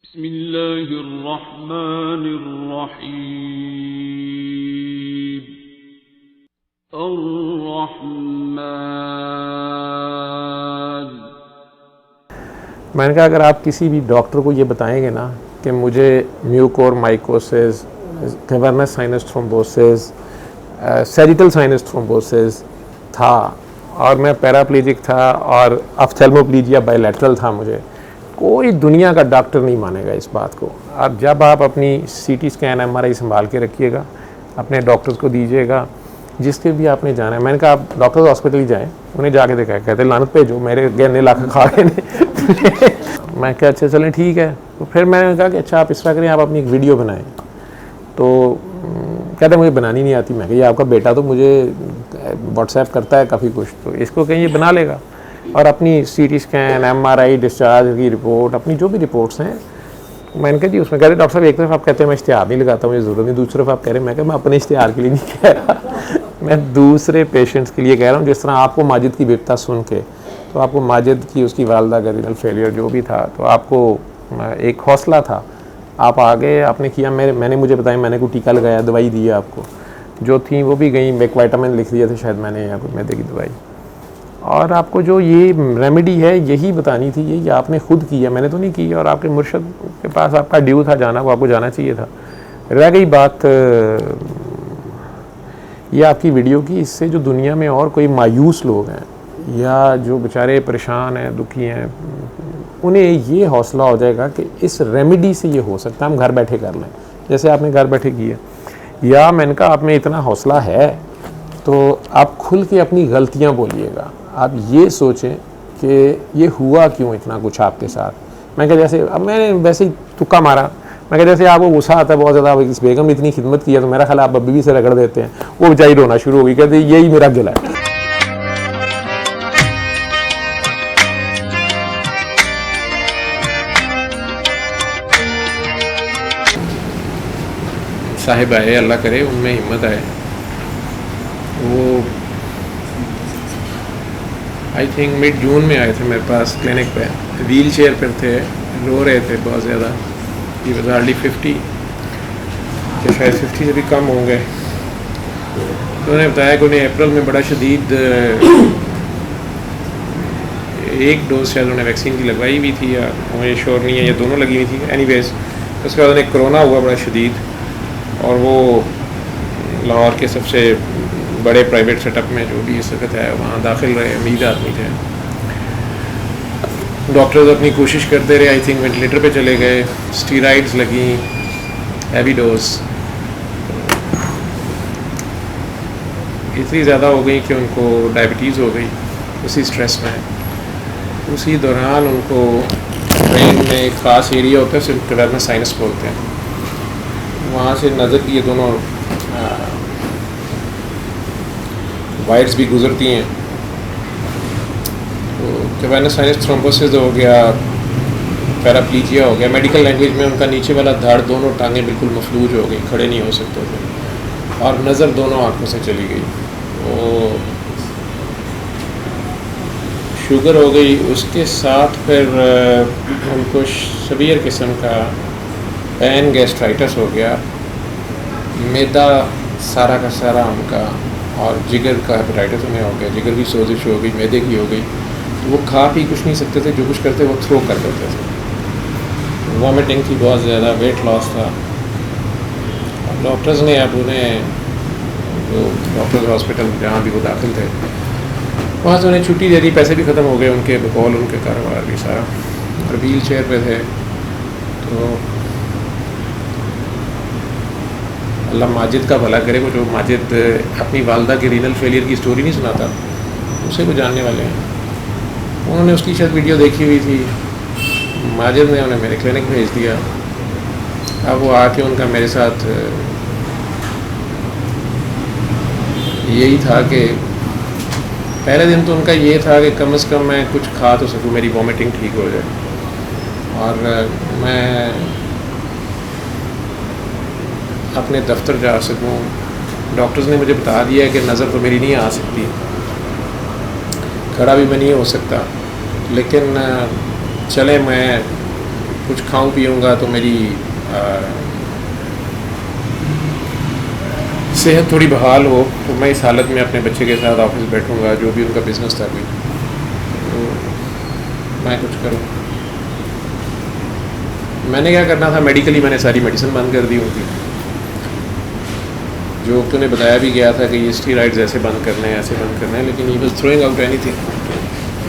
बिस्मिल्लाहिर्रहमानिर्रहीम। अर्रहमान। मैंने कहा अगर आप किसी भी डॉक्टर को ये बताएंगे ना कि मुझे mucormycosis, cavernous sinus thrombosis, sagittal sinus thrombosis था और मैं पैराप्लेजिक था और ऑफ्थेल्मोप्लीजिया बायलैटरल था, मुझे कोई दुनिया का डॉक्टर नहीं मानेगा इस बात को। अब जब आप अपनी सीटी स्कैन एमआरआई संभाल के रखिएगा, अपने डॉक्टर्स को दीजिएगा जिसके भी आपने जाना है। मैंने कहा आप डॉक्टर्स हॉस्पिटल ही जाएँ, उन्हें जाके देखा, कहते लानत भेजो मेरे गहने लाख खा गए ने। मैं कहा अच्छा चलें ठीक है। तो फिर मैंने कहा कि अच्छा आप इस तरह करें, आप अपनी एक वीडियो बनाएं। तो कहते मुझे बनानी नहीं आती। मैं कहा ये आपका बेटा तो मुझे व्हाट्सएप करता है काफ़ी कुछ, तो इसको कहीं ये बना लेगा। और अपनी सीटी स्कैन, एमआरआई, डिस्चार्ज की रिपोर्ट, अपनी जो भी रिपोर्ट्स हैं, मैंने कहा जी उसमें कह रहे डॉक्टर साहब एक तरफ आप कहते हैं मैं इश्तिहार नहीं लगाता, मुझे ज़रूरत नहीं, दूसरी तरफ आप कह रहे हैं। मैं कहा मैं अपने इश्तिहार के लिए नहीं कह रहा, मैं दूसरे पेशेंट्स के लिए कह रहा हूँ। जिस तरह आपको माजिद की विपता सुन के, तो आपको माजिद की उसकी वालदा का रीनल फेलियर जो भी था, तो आपको एक हौसला था, आप आ गए, आपने किया। मैंने मुझे बताया, मैंने कोई टीका लगाया, दवाई दी आपको, जो थी वो भी गई, एक विटामिन लिख दिया था शायद मैंने, या कोई मैदे की दवाई। और आपको जो ये रेमेडी है यही बतानी थी, ये आपने खुद किया, मैंने तो नहीं की। और आपके मुर्शद के पास आपका ड्यू था जाना, वो आपको जाना चाहिए था। रह गई बात ये आपकी वीडियो की, इससे जो दुनिया में और कोई मायूस लोग हैं या जो बेचारे परेशान हैं, दुखी हैं, उन्हें ये हौसला हो जाएगा कि इस रेमेडी से ये हो सकता है, हम घर बैठे कर लें जैसे आपने घर बैठे किया। या मैंने कहा आप में इतना हौसला है तो आप खुल के अपनी गलतियां बोलिएगा, आप ये सोचें कि ये हुआ क्यों इतना कुछ आपके साथ। मैं कहा जैसे अब मैंने वैसे ही तुक्का मारा, मैं कहा जैसे आपको गुस्सा आता है बहुत ज़्यादा, इस बेगम ने इतनी खिदमत की है तो मेरा ख्याल आप बीवी से रगड़ देते हैं। वो बेचारी रोना शुरू हो गई, कहते यही मेरा गिला है। साहिब आए, अल्लाह करे उनमें हिम्मत आए। वो आई थिंक मिड जून में आए थे मेरे पास क्लिनिक पे, व्हील चेयर पर थे, रो रहे थे बहुत ज़्यादा। ये वॉज हार्डली 50 या शायद 50 से भी कम होंगे। तो उन्होंने बताया कि उन्हें अप्रैल में बड़ा शदीद एक डोज शायद उन्हें वैक्सीन की लगवाई हुई थी, या मुझे श्योर नहीं है, ये दोनों लगी हुई थी। एनीवेज उसके बाद उन्हें कोरोना हुआ बड़ा शदीद, और वो लाहौर के सबसे बड़े प्राइवेट सेटअप में जो भी इस वक्त है वहाँ दाखिल रहे, अमीर आदमी थे। डॉक्टर्स अपनी कोशिश करते रहे, आई थिंक वेंटिलेटर पे चले गए, स्टीराइड्स लगी, हैवी डोज इतनी ज़्यादा हो गई कि उनको डायबिटीज़ हो गई उसी स्ट्रेस में। उसी दौरान उनको ब्रेन में एक ख़ास एरिया होता है, उसे कैवर्नस साइनस बोलते हैं, वहाँ से नज़र की ये दोनों वायर्स भी गुजरती हैं। तो कैवर्नस साइनस थ्रोम्बोसिस हो गया, पैराप्लीजिया हो गया, मेडिकल लैंग्वेज में उनका नीचे वाला धड़, दोनों टांगें बिल्कुल मफलूज हो गई, खड़े नहीं हो सकते थे, और नज़र दोनों आँखों से चली गई। तो शुगर हो गई, उसके साथ फिर उनको सीवियर किस्म का पैन गैस्ट्राइटिस हो गया, मैदा सारा का सारा उनका, और जिगर का हेपेटाइटिस उन्हें हो गया, जिगर की सोजिश हो गई, मैदे की हो गई। तो वो खा पी कुछ नहीं सकते थे, जो कुछ करते वो थ्रो कर देते थे। वॉमिटिंग थी बहुत ज़्यादा, वेट लॉस था। डॉक्टर्स ने अब उन्हें, जो डॉक्टर्स हॉस्पिटल जहाँ भी वो दाखिल थे, वहाँ से उन्हें छुट्टी दे दी, पैसे भी ख़त्म हो गए उनके, बकौल उनके कारोबार भी सारा, और व्हील चेयर पे थे। तो अल्लाह माजिद का भला करे, वो जो माजिद अपनी वालदा की रीनल फेलियर की स्टोरी नहीं सुनाता, उसे वो जानने वाले हैं। उन्होंने उसकी शायद वीडियो देखी हुई थी, माजिद ने उन्हें मेरे क्लिनिक भेज दिया। अब वो आके उनका मेरे साथ यही था कि पहले दिन तो उनका ये था कि कम से कम मैं कुछ खा तो सकूँ, मेरी वॉमिटिंग ठीक हो जाए, और मैं अपने दफ्तर जा सकूँ। डॉक्टर्स ने मुझे बता दिया कि नज़र तो मेरी नहीं आ सकती, खड़ा भी मैं नहीं हो सकता, लेकिन चले मैं कुछ खाऊं पीऊँगा तो मेरी सेहत थोड़ी बहाल हो, तो मैं इस हालत में अपने बच्चे के साथ ऑफिस बैठूँगा, जो भी उनका बिज़नेस था कोई, तो मैं कुछ करूँ। मैंने क्या करना था, मेडिकली मैंने सारी मेडिसिन बंद कर दी उनकी, जो तूने बताया भी गया था कि ये स्टीरॉइड्स ऐसे बंद करने हैं, ऐसे बंद करने हैं, लेकिन he was throwing out anything.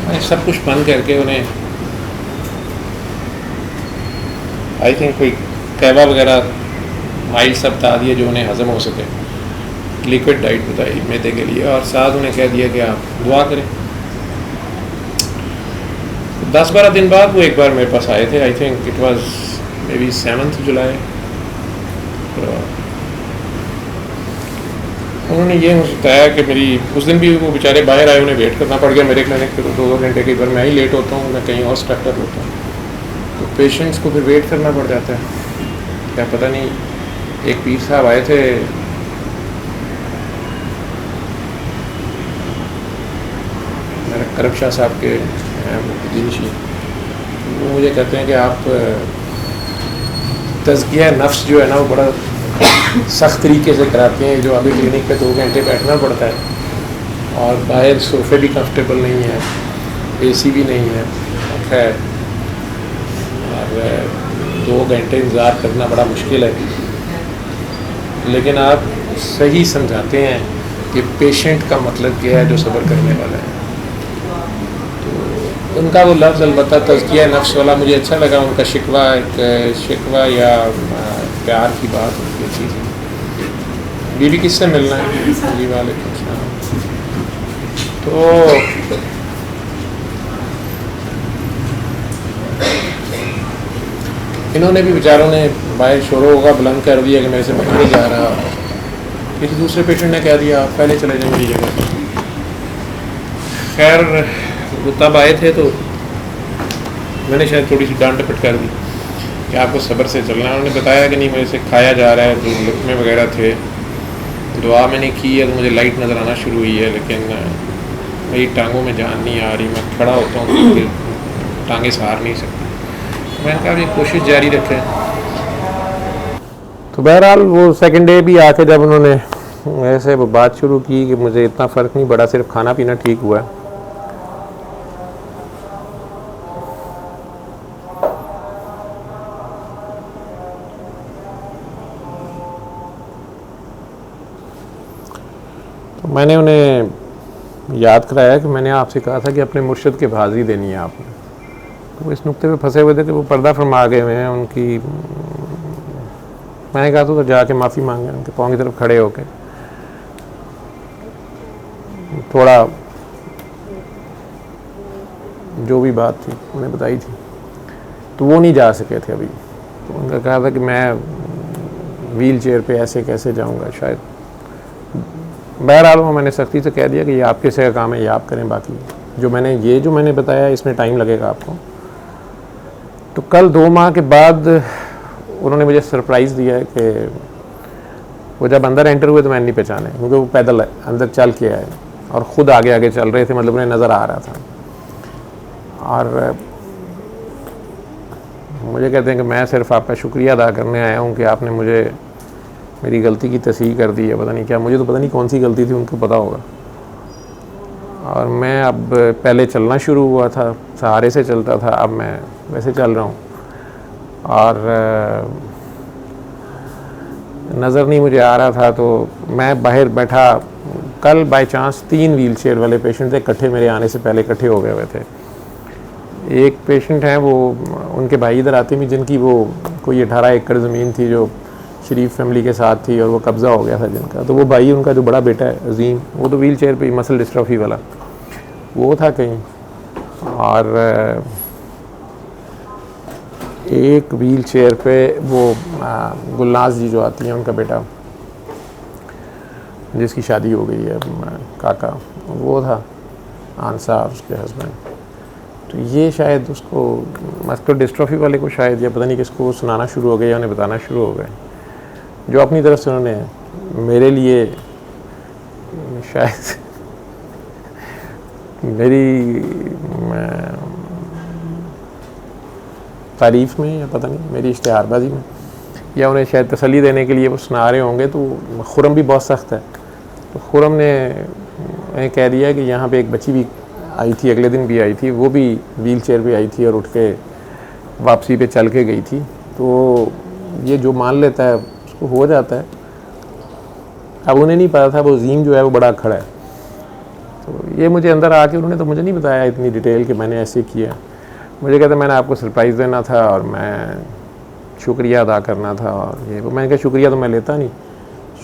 मैं सब कुछ बंद करके उन्हें आई थिंक कोई कहवा वगैरह माइल्ड सब बता दिए जो उन्हें हज़म हो सके, लिक्विड डाइट बताई मैदे के लिए, और साथ उन्हें कह दिया कि आप दुआ करें। 10-12 दिन बाद वो एक बार मेरे पास आए थे, I think it was may be 7 जुलाई। उन्होंने ये मुझे बताया कि मेरी उस दिन भी वो बेचारे बाहर आए, उन्हें वेट करना पड़ गया मेरे क्लिनिक पे, तो 2-2 घंटे कई बार मैं ही लेट होता हूँ, मैं कहीं और स्टक कर होता हूँ, तो पेशेंट्स को फिर वेट करना पड़ जाता है। क्या पता नहीं, एक पीर साहब आए थे, मेरे करब शाह साहब के दिनशी, वो मुझे कहते हैं कि आप तज़किया नफ्स जो है ना वो बड़ा सख्त तरीके से कराते हैं, जो अभी क्लिनिक पे 2 घंटे बैठना पड़ता है और बाहर सोफ़े भी कंफर्टेबल नहीं है, एसी भी नहीं है, खैर, और 2 घंटे इंतज़ार करना बड़ा मुश्किल है। लेकिन आप सही समझाते हैं कि पेशेंट का मतलब क्या है जो सब्र करने वाला है। तो उनका वो लफ्ज़ अलबत्ता तज़किया नफ्स वाला मुझे अच्छा लगा, उनका शिकवा या प्यार की बात उनकी अच्छी थी। बीवी किससे मिलना है? जी वालेकुम सलाम। तो इन्होंने भी बेचारों ने बाहर शोरों होगा बुलंद कर दिया कि मेरे से बैठा नहीं जा रहा। किसी दूसरे पेशेंट ने कह दिया आप पहले चले जाए मेरी जगह। खैर वो तब आए थे तो मैंने शायद थोड़ी सी डांट डपट कर दी कि आपको सब्र से चलना है। उन्होंने बताया कि नहीं मेरे से खाया जा रहा है, जो लुकमे वगैरह थे, दुआ मैंने की है तो मुझे लाइट नज़र आना शुरू हुई है, लेकिन मेरी टांगों में जान नहीं आ रही, मैं खड़ा होता हूँ तो टांगें सहार नहीं सकती। मैंने कहा ये कोशिश जारी रखें। तो बहरहाल वो सेकंड डे भी आके जब उन्होंने ऐसे वो बात शुरू की कि मुझे इतना फ़र्क नहीं पड़ा, सिर्फ खाना पीना ठीक हुआ है, तो मैंने उन्हें याद कराया कि मैंने आपसे कहा था कि अपने मुर्शिद के हाज़िरी देनी है आपने। तो वो इस नुक्ते पे फंसे हुए थे कि वो पर्दा फरमा गए हुए हैं उनकी। मैंने कहा तो जाके माफ़ी मांगे, उनके पाँव की तरफ खड़े होके थोड़ा जो भी बात थी उन्हें बताई थी, तो वो नहीं जा सके थे अभी। तो उनका कहा था कि मैं व्हील चेयर पे ऐसे कैसे जाऊंगा शायद। बहरहाल वो मैंने सख्ती से कह दिया कि ये आपके से का काम है, ये आप करें, बाकी जो मैंने बताया इसमें टाइम लगेगा आपको। तो कल 2 माह के बाद उन्होंने मुझे सरप्राइज़ दिया है कि वो जब अंदर एंटर हुए तो मैंने नहीं पहचाने, क्योंकि वो पैदल अंदर चल के आए और ख़ुद आगे आगे चल रहे थे, मतलब उन्हें नज़र आ रहा था। और मुझे कहते हैं कि मैं सिर्फ आपका शुक्रिया अदा करने आया हूँ कि आपने मुझे मेरी गलती की तस्दीक कर दी है। पता नहीं क्या, मुझे तो पता नहीं कौन सी गलती थी, उनको पता होगा। और मैं अब पहले चलना शुरू हुआ था, सहारे से चलता था, अब मैं वैसे चल रहा हूँ और नज़र नहीं मुझे आ रहा था। तो मैं बाहर बैठा, कल बाय चांस 3 व्हील चेयर वाले पेशेंट थे, इकट्ठे मेरे आने से पहले इकट्ठे हो गए हुए थे। एक पेशेंट हैं वो उनके भाई इधर आते भी, जिनकी वो कोई 18 एकड़ ज़मीन थी जो शरीफ फैमिली के साथ थी और वो कब्ज़ा हो गया था जिनका। तो वो भाई, उनका जो बड़ा बेटा है अजीम, वो तो व्हील चेयर पर मसल डिस्ट्रॉफी वाला वो था कहीं। और एक व्हील चेयर पे वो गुलनाज जी जो आती हैं, उनका बेटा जिसकी शादी हो गई है, काका, वो था आंसार उसके हस्बैंड। तो ये शायद उसको मस्कुलर डिस्ट्रॉफी वाले को शायद, या पता नहीं किसको सुनाना शुरू हो गए या उन्हें बताना शुरू हो गए, जो अपनी तरफ से उन्होंने मेरे लिए शायद तारीफ़ में या पता नहीं मेरी इश्तिहारबाजी में, या उन्हें शायद तसल्ली देने के लिए वो सुना रहे होंगे। तो खुरम भी बहुत सख्त है, तो खुरम ने कह दिया कि यहाँ पे एक बच्ची भी आई थी, अगले दिन भी आई थी, वो भी व्हील चेयर पर आई थी और उठ के वापसी पे चल के गई थी। तो ये जो मान लेता है उसको हो जाता है। अब उन्हें नहीं पता था वो अजीम जो है वो बड़ा खड़ा है। तो ये मुझे अंदर आके उन्होंने तो मुझे नहीं बताया इतनी डिटेल कि मैंने ऐसे किया। मुझे कहते मैंने आपको सरप्राइज़ देना था और मैं शुक्रिया अदा करना था, और ये मैंने कहा शुक्रिया तो मैं लेता नहीं,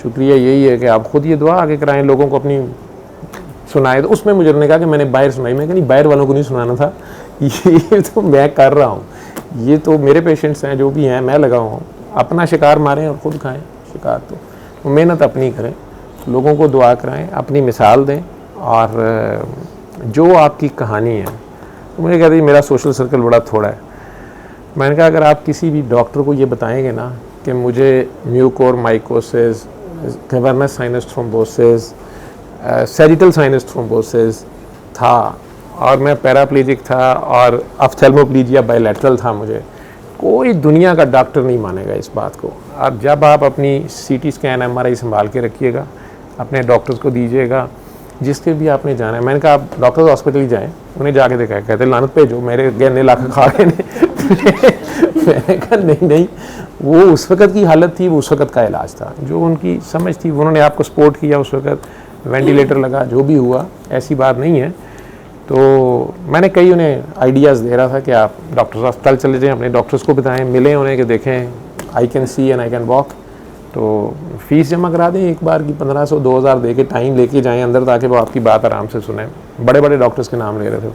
शुक्रिया यही है कि आप ख़ुद ये दुआ आगे कराएं, लोगों को अपनी सुनाए। तो उसमें मुझे उन्होंने कहा कि मैंने बाहर सुनाई। मैं कहा नहीं, बाहर वालों को नहीं सुनाना था, ये तो मैं कर रहा हूँ, ये तो मेरे पेशेंट्स हैं जो भी हैं, मैं लगा हूँ। अपना शिकार मारें और ख़ुद खाएँ शिकार, तो मेहनत अपनी करें, लोगों को दुआ कराएं, अपनी मिसाल दें। और जो आपकी कहानी है, तो मुझे कहते मेरा सोशल सर्कल बड़ा थोड़ा है। मैंने कहा अगर आप किसी भी डॉक्टर को ये बताएंगे ना कि मुझे mucormycosis, cavernous sinus thrombosis, sagittal sinus thrombosis था और मैं पैराप्लेजिक था और ऑप्थेल्मोप्लीजिया बायलैटरल था, मुझे कोई दुनिया का डॉक्टर नहीं मानेगा इस बात को। अब जब आप अपनी सीटी स्कैन MRI संभाल के रखिएगा, अपने डॉक्टर्स को दीजिएगा जिसके भी आपने जाना है। मैंने कहा आप डॉक्टर्स हॉस्पिटल जाएं, उन्हें जाके दिखाएं। कहते लानत पे जो मेरे गहने लाख खा रहे हैं। मैंने कहा नहीं, वो उस वक़्त की हालत थी, वो उस वक़्त का इलाज था, जो उनकी समझ थी, उन्होंने आपको सपोर्ट किया उस वक़्त, वेंटिलेटर लगा, जो भी हुआ, ऐसी बात नहीं है। तो मैंने कई उन्हें आइडियाज़ दे रहा था कि आप डॉक्टर्स अस्पताल चले जाएं, अपने डॉक्टर्स को बताएं, मिलें उन्हें कि देखें I can see and I can walk. तो फ़ीस जमा करा दें एक बार की 1500-2000 दे के, टाइम लेके जाएं अंदर ताकि वो आपकी बात आराम से सुने। बड़े बड़े डॉक्टर्स के नाम ले रहे थे,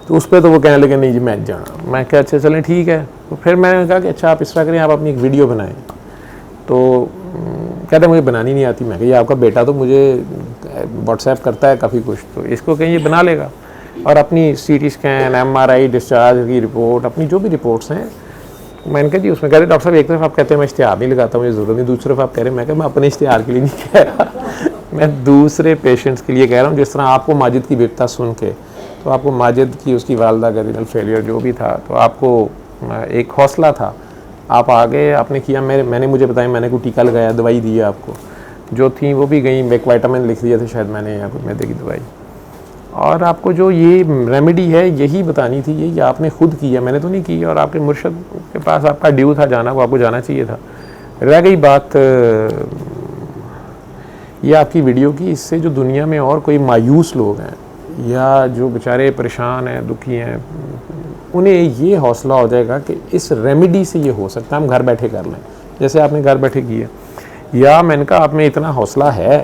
तो उस पर तो वो कहने लगे नहीं जी मैं जाना। मैं कहा अच्छा चलें ठीक है। तो फिर मैंने कहा कि अच्छा आप इस तरह करें, आप अपनी एक वीडियो बनाएं। तो कहते मुझे बनानी नहीं आती। मैं कहा ये आपका बेटा तो मुझे व्हाट्सएप करता है काफ़ी कुछ, तो इसको कहीं ये बना लेगा। और अपनी CT स्कैन, MRI, डिस्चार्ज की रिपोर्ट, अपनी जो भी रिपोर्ट्स हैं, मैंने कहा जी उसमें कह रहे डॉक्टर साहब एक तरफ आप कहते हैं मैं इश्तिहार नहीं लगाता, मुझे ज़रूरत नहीं, दूसरी तरफ आप कह रहे हैं। मैं कहा मैं अपने इश्तिहार के लिए नहीं कह रहा, मैं दूसरे पेशेंट्स के लिए कह रहा हूँ। जिस तरह आपको माजिद की विपता सुन के, तो आपको माजिद की उसकी वालदा का रीनल फेलियर जो भी था, तो आपको एक हौसला था, आप आ गए, आपने किया। मैंने मुझे बताया, मैंने कोई टीका लगाया, दवाई दी है आपको, जो थी वो भी गई, एक विटामिन लिख दिया था शायद मैंने, या कोई मैदे की दवाई। और आपको जो ये रेमेडी है यही बतानी थी, ये आपने खुद की है, मैंने तो नहीं की। और आपके मुर्शद के पास आपका ड्यू था जाना, वो आपको जाना चाहिए था। रह गई बात ये आपकी वीडियो की, इससे जो दुनिया में और कोई मायूस लोग हैं या जो बेचारे परेशान हैं, दुखी हैं, उन्हें ये हौसला हो जाएगा कि इस रेमेडी से ये हो सकता है, हम घर बैठे कर लें जैसे आपने घर बैठे किए। या मैंने कहा आप में इतना हौसला है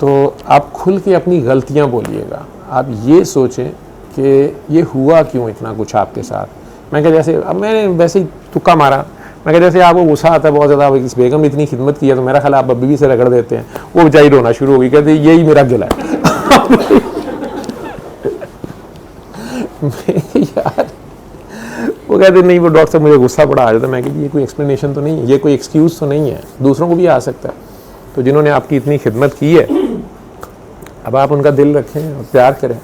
तो आप खुल के अपनी गलतियां बोलिएगा, आप ये सोचें कि ये हुआ क्यों इतना कुछ आपके साथ। मैं कहा जैसे अब मैंने वैसे ही तुक्का मारा, मैं कहा जैसे आपको गुस्सा आता है बहुत ज़्यादा, इस बेगम ने इतनी खिदमत की है तो मेरा ख्याल आप बीवी से रगड़ देते हैं। वो बेचारी रोना शुरू हो गई, कहते यही मेरा गिला है। यार वो कहते नहीं वो डॉक्टर साहब मुझे गुस्सा बड़ा आ जाता है। मैं कि ये कोई एक्सप्लेनेशन तो नहीं है, ये कोई एक्सक्यूज़ तो नहीं है, दूसरों को भी आ सकता है। तो जिन्होंने आपकी इतनी खिदमत की है, अब आप उनका दिल रखें और प्यार करें।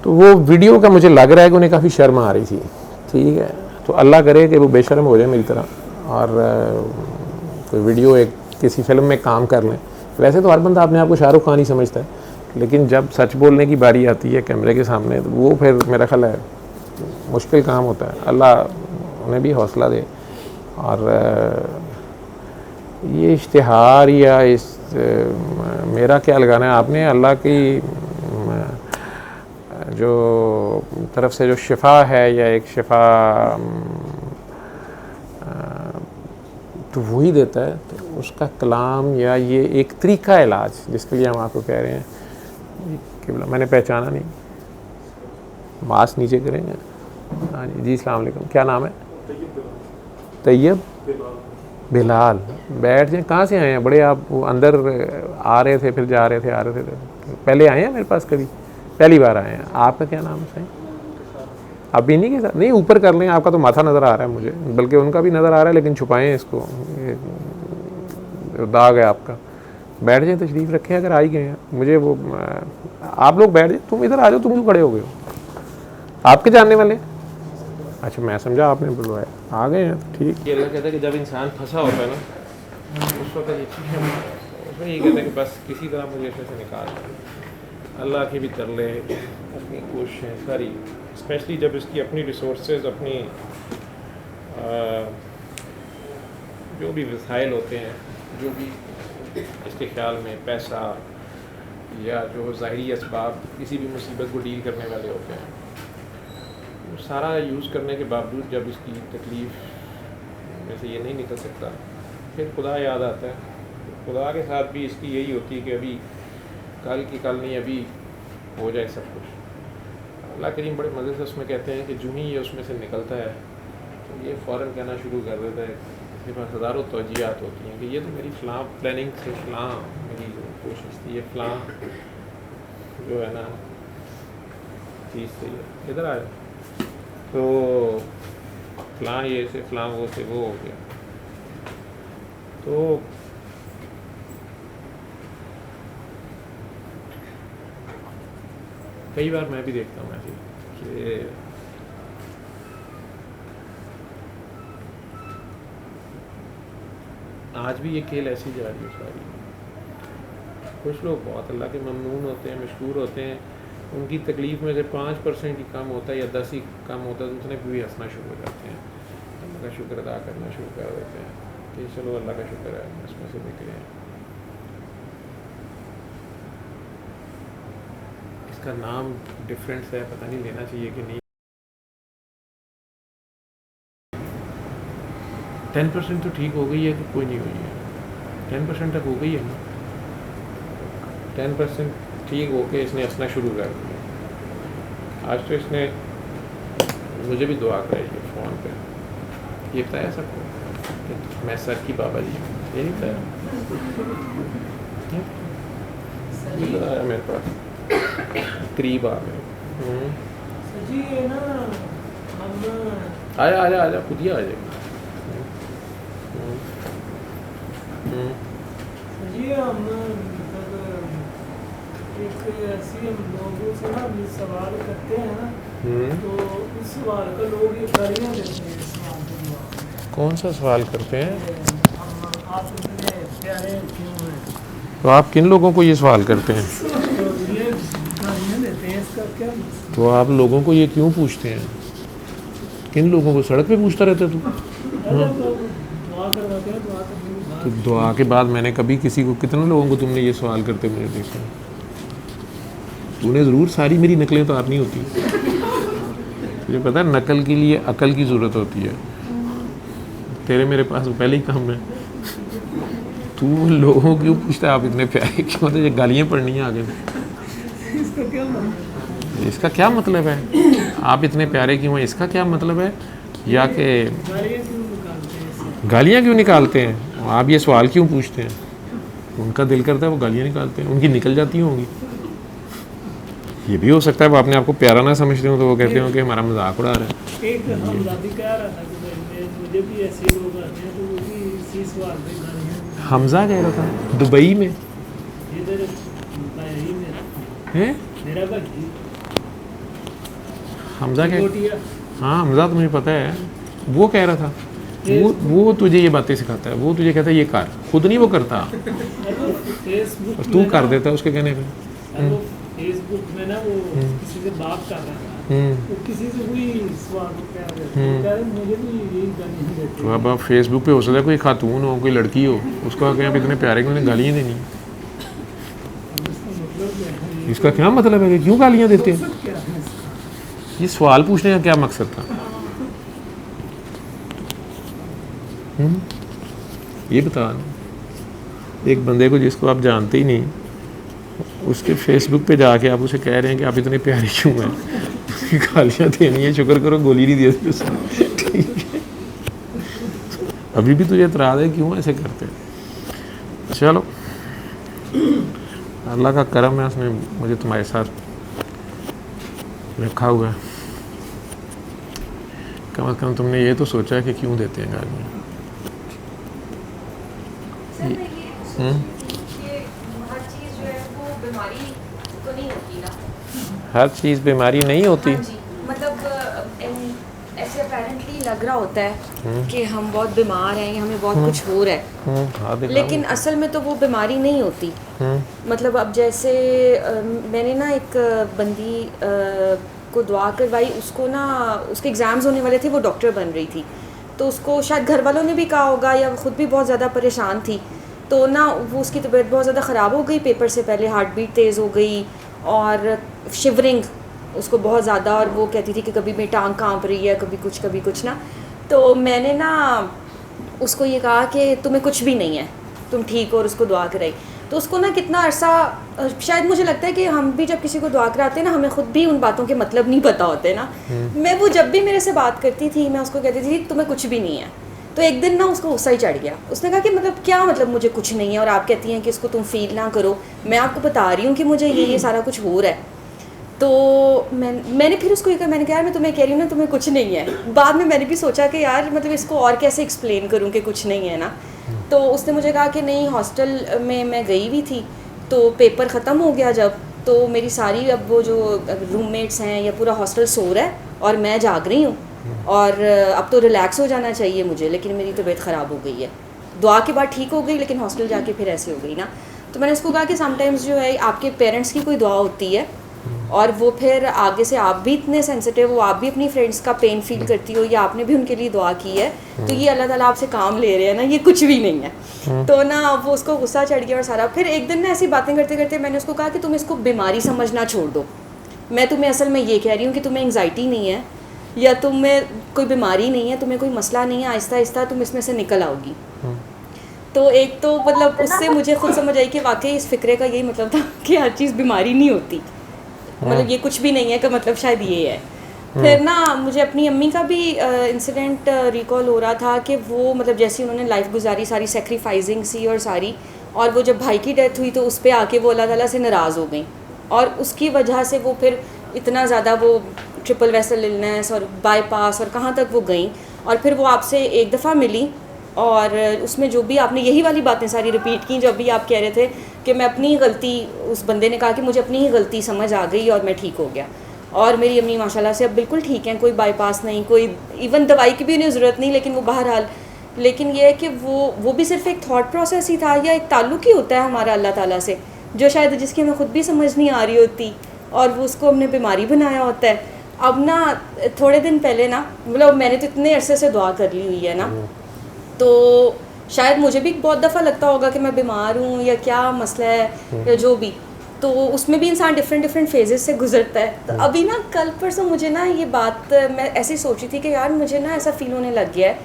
तो वो वीडियो का मुझे लग रहा है कि उन्हें काफ़ी शर्म आ रही थी, ठीक है। तो अल्लाह करे कि वो बेशर्म हो जाए मेरी तरह और कोई वीडियो एक किसी फिल्म में काम कर लें। वैसे तो हर बंदा अपने आप को शाहरुख खान ही समझता है, लेकिन जब सच बोलने की बारी आती है कैमरे के सामने, तो वो फिर मेरा ख्याल है मुश्किल काम होता है। अल्लाह उन्हें भी हौसला दे। और ये इश्तिहार या इस मेरा क्या लगाना है आपने, अल्लाह की जो तरफ से जो शिफा है या एक शिफा तो वही देता है, तो उसका कलाम या ये एक तरीका इलाज जिसके लिए हम आपको कह रहे हैं कि मैंने पहचाना नहीं, मास्क नीचे करेंगे। हाँ जी, अस्सलाम वालेकुम, क्या नाम है? तैयब बिलाल। बैठ जाए, कहाँ से आए हैं? बड़े आप वो अंदर आ रहे थे फिर जा रहे थे, आ रहे थे, पहले आए हैं मेरे पास कभी? पहली बार आए हैं। आपका क्या नाम है सही? अभी नहीं के साथ नहीं, ऊपर कर लें, आपका तो माथा नज़र आ रहा है मुझे, बल्कि उनका भी नज़र आ रहा है, लेकिन छुपाएं इसको, दाग है आपका। बैठ जाए, तशरीफ़ रखें अगर आ ही गए हैं। मुझे वो आप लोग बैठ जाए, तुम इधर आ जाओ, तुम क्यों खड़े हो गए हो? आपके जानने वाले अच्छा मैं समझा आपने बुलवाया, आ गए हैं तो ठीक। ये अल्लाह कहता है कि जब इंसान फंसा होता है ना उस वक्त ये चीज़ें उसमें ये कहता है कि बस किसी तरह मुझे इसमें से निकाल दें। अल्लाह की भी कर ले, अपनी कोशिशें सारी, स्पेशली जब इसकी अपनी रिसोर्सेज अपनी जो भी वसाइल होते हैं, जो भी इसके ख्याल में पैसा या जो ज़ाहिरी असबाब किसी भी मुसीबत को डील करने वाले होते हैं, वो सारा यूज़ करने के बावजूद जब इसकी तकलीफ़ में से ये नहीं निकल सकता, फिर खुदा याद आता है। खुदा के साथ भी इसकी यही होती है कि अभी कल की कल नहीं, अभी हो जाए सब कुछ। अल्लाह करीम बड़े मज़े से उसमें कहते हैं कि जो ही ये उसमें से निकलता है तो ये फ़ौरन कहना शुरू कर देता है, इसके पास हज़ारों तवज्जिहात होती हैं कि ये तो मेरी फ़लाँ प्लानिंग से फ़लाँ मेरी कोशिश थी, ये फ़लाँ जो है ना चीज़ से ये इधर आए तो फ़लाँ ये से फ़लाँ वो से वो हो गया। तो कई बार मैं भी देखता हूँ ऐसे कि आज भी ये खेल ऐसी जा रही है सारी। कुछ लोग बहुत अल्लाह के ममनून होते हैं, मशकूर होते हैं, उनकी तकलीफ़ में से 5% ही कम होता है या 10 ही कम होता है तो उतने भी हंसना शुरू हो जाते हैं, अल्लाह का शुक्र अदा करना शुरू कर देते हैं कि चलो अल्लाह का शुक्र है इसमें से निकले हैं। इसका नाम डिफरेंस है, पता नहीं लेना चाहिए कि नहीं। 10% तो ठीक हो गई है कि कोई नहीं हुई है, 10% तक हो गई है ना, 10% ठीक हो के इसने हंसना शुरू कर दिया। आज तो इसने मुझे भी दुआ कराई है फ़ोन पे, ये बताया सबको मैं सर की बाबा जी, ये नहीं बताया, ये बताया मेरे पास करीब आ गए। जी ये ना हम आजा आजा आजा खुद ही आ जाएगी। जी हम मतलब एक ऐसी हम लोगों से ना सवाल करते हैं ना, तो इस सवाल का लोग ये गालियाँ देते हैं। इस सवाल के जवाब कौन सा सवाल करते हैं? हम आप इतने प्यारे क्यों हैं, तो आप किन लोगों को ये सवाल करते हैं? तो ये गालियाँ देते हैं, इसका क्या मतलब? तो आप लोगों को ये क्यों पूछते हैं? किन लोगों को? सड़क पे पूछता रहता तू? दुआ करवाते हैं, दुआ करने के बाद तो दुआ के बाद मैंने कभी किसी को, कितने लोगों को तुमने ये सवाल करते मुझे देखा? तूने ज़रूर सारी मेरी नकलें तो आप नहीं होती, तुझे पता है नकल के लिए अकल की ज़रूरत होती है, तेरे मेरे पास पहले ही काम है। तू लोगों क्यों पूछता है आप इतने प्यारे क्यों? तो ये गालियाँ पढ़नी है आगे, इसका क्या मतलब? इसका क्या मतलब है? आप इतने प्यारे क्यों हैं, इसका क्या मतलब है? या कि गालियाँ क्यों निकालते हैं इससे? गालियाँ क्यों निकालते हैं? आप ये सवाल क्यों पूछते हैं? उनका दिल करता है वो गालियाँ निकालते हैं, उनकी निकल जाती होंगी। ये भी हो सकता है वो अपने आप को प्यारा ना समझते हो तो वो कहते हो कि हमारा मजाक उड़ा रहा है। एक हमला भी कह रहा था कि भाई मुझे भी ऐसे लोग आते हैं तो वो भी इसी सवाल पे गालियाँ। हमजा कह रहा था दुबई में इधर भाई है मेरा भाई हमजा कह, गोटिया हाँ हमजा तो मुझे पता है, वो कह रहा था वो तुझे ये बातें सिखाता है, वो तुझे कहता है ये कर, खुद नहीं वो करता, फेसबुक और तू कर देता है उसके कहने पे। फेसबुक में ना वो किसी से बात कर रहा था, तो किसी से कोई सवाल कह रहे मुझे भी यही गालियाँ देते तो अब आप फेसबुक पे हो सकता है कोई खातून हो कोई लड़की हो, उसको कहें आप इतने प्यारे क्यों गालियाँ देनी, इसका क्या मतलब है कि क्यों गालियाँ देते हैं? ये सवाल पूछने का क्या मकसद था? ये बता, एक बंदे को जिसको आप जानते ही नहीं, उसके फेसबुक पे जाके आप उसे कह रहे हैं कि आप इतने प्यारे क्यों हैं, उसकी गालियाँ देनी है, शुक्र करो गोली नहीं दी थी उसने, ठीक है? अभी भी तुझे एतराज़ है क्यों ऐसे करते हैं? चलो अल्लाह का करम है, उसने मुझे तुम्हारे साथ रखा हुआ है, कम से कम तुमने ये तो सोचा है कि क्यों देते हैं गालियाँ। सर मैं ये सोचती हूँ कि हर चीज़ जो है वो बीमारी तो नहीं होती ना। हर चीज़ बीमारी नहीं होती। हाँ जी, मतलब ऐसे लग रहा होता है कि हम बहुत बीमार हैं या हमें बहुत कुछ हो रहा है, लेकिन असल में तो वो बीमारी नहीं होती। मतलब अब जैसे मैंने ना एक बंदी को दुआ करवाई, उसको ना उसके एग्ज़ाम्स होने वाले थे, वो डॉक्टर बन रही थी, तो उसको शायद घर वालों ने भी कहा होगा या ख़ुद भी बहुत ज़्यादा परेशान थी, तो ना वो उसकी तबीयत बहुत ज़्यादा ख़राब हो गई, पेपर से पहले हार्ट बीट तेज़ हो गई और शिवरिंग उसको बहुत ज़्यादा, और वो कहती थी कि कभी मेरी टांग कांप रही है, कभी कुछ ना। तो मैंने ना उसको ये कहा कि तुम्हें कुछ भी नहीं है, तुम ठीक हो, और उसको दुआ कराई। तो उसको ना कितना अरसा, शायद मुझे लगता है कि हम भी जब किसी को दुआ कराते हैं ना, हमें ख़ुद भी उन बातों के मतलब नहीं पता होते ना। मैं वो जब भी मेरे से बात करती थी, मैं उसको कहती थी तुम्हें कुछ भी नहीं है। तो एक दिन ना उसको गुस्सा ही चढ़ गया, उसने कहा कि मतलब क्या मतलब मुझे कुछ नहीं है और आप कहती हैं कि इसको तुम फील ना करो, मैं आपको बता रही हूँ कि मुझे ये सारा कुछ हो रहा है। तो मैंने फिर उसको ये कहा, मैंने कहा यार मैं तुम्हें कह रही हूँ ना तुम्हें कुछ नहीं है। बाद में मैंने भी सोचा कि यार मतलब इसको और कैसे एक्सप्लेन करूँ कि कुछ नहीं है ना। तो उसने मुझे कहा कि नहीं, हॉस्टल में मैं गई हुई थी, तो पेपर ख़त्म हो गया जब, तो मेरी सारी अब वो जो रूममेट्स हैं या पूरा हॉस्टल सो रहा है और मैं जाग रही हूँ, और अब तो रिलैक्स हो जाना चाहिए मुझे, लेकिन मेरी तबीयत ख़राब हो गई है। दुआ के बाद ठीक हो गई, लेकिन हॉस्टल जाके फिर ऐसे हो गई ना। तो मैंने उसको कहा कि समटाइम्स जो है आपके पेरेंट्स की कोई दुआ होती है, और वो फिर आगे से आप भी इतने सेंसिटिव हो, आप भी अपनी फ्रेंड्स का पेन फील करती हो, या आपने भी उनके लिए दुआ की है, तो ये अल्लाह ताला आपसे काम ले रहे हैं ना, ये कुछ भी नहीं है। तो ना वो उसको गुस्सा चढ़ गया और सारा। फिर एक दिन ना ऐसी बातें करते करते मैंने उसको कहा कि तुम इसको बीमारी समझना छोड़ दो, मैं तुम्हें असल में ये कह रही हूँ कि तुम्हें एंग्जाइटी नहीं है या तुम्हें कोई बीमारी नहीं है, तुम्हें कोई मसला नहीं है, आहिस्ता आहिस्ता तुम इसमें से निकल आओगी। तो एक तो मतलब उससे मुझे खुद समझ आई कि वाकई इस फ़िक्रे का यही मतलब था कि हर चीज़ बीमारी नहीं होती, मतलब ये कुछ भी नहीं है का मतलब शायद ये है। फिर ना मुझे अपनी अम्मी का भी इंसिडेंट रिकॉल हो रहा था कि वो मतलब जैसे उन्होंने लाइफ गुजारी, सारी सेक्रीफाइसिंग सी और सारी, और वो जब भाई की डेथ हुई तो उस पर आके वो अल्लाह ताला से नाराज़ हो गई, और उसकी वजह से वो फिर इतना ज़्यादा वो ट्रिपल वेसल इलनेस और बाईपास और कहाँ तक वो गई, और फिर वो आपसे एक दफ़ा मिली, और उसमें जो भी आपने यही वाली बातें सारी रिपीट की जब भी आप कह रहे थे कि मैं अपनी गलती, उस बंदे ने कहा कि मुझे अपनी ही गलती समझ आ गई और मैं ठीक हो गया। और मेरी अम्मी माशाल्लाह से अब बिल्कुल ठीक हैं, कोई बाईपास नहीं, कोई इवन दवाई की भी उन्हें ज़रूरत नहीं, लेकिन वो बहरहाल, लेकिन ये है कि वो भी सिर्फ एक थॉट प्रोसेस ही था, या एक ताल्लुक़ ही होता है हमारा अल्लाह ताला से, जो शायद जिसकी हमें ख़ुद भी समझ नहीं आ रही होती, और वो उसको हमने बीमारी बनाया होता है। अब ना थोड़े दिन पहले ना, मतलब मैंने तो इतने अरसे से दुआ कर ली हुई है ना, तो शायद मुझे भी बहुत दफ़ा लगता होगा कि मैं बीमार हूँ या क्या मसला है या जो भी, तो उसमें भी इंसान डिफरेंट फेजेस से गुजरता है। तो अभी ना कल परसों मुझे ना ये बात, मैं ऐसी सोची थी कि यार मुझे ना ऐसा फील होने लग गया है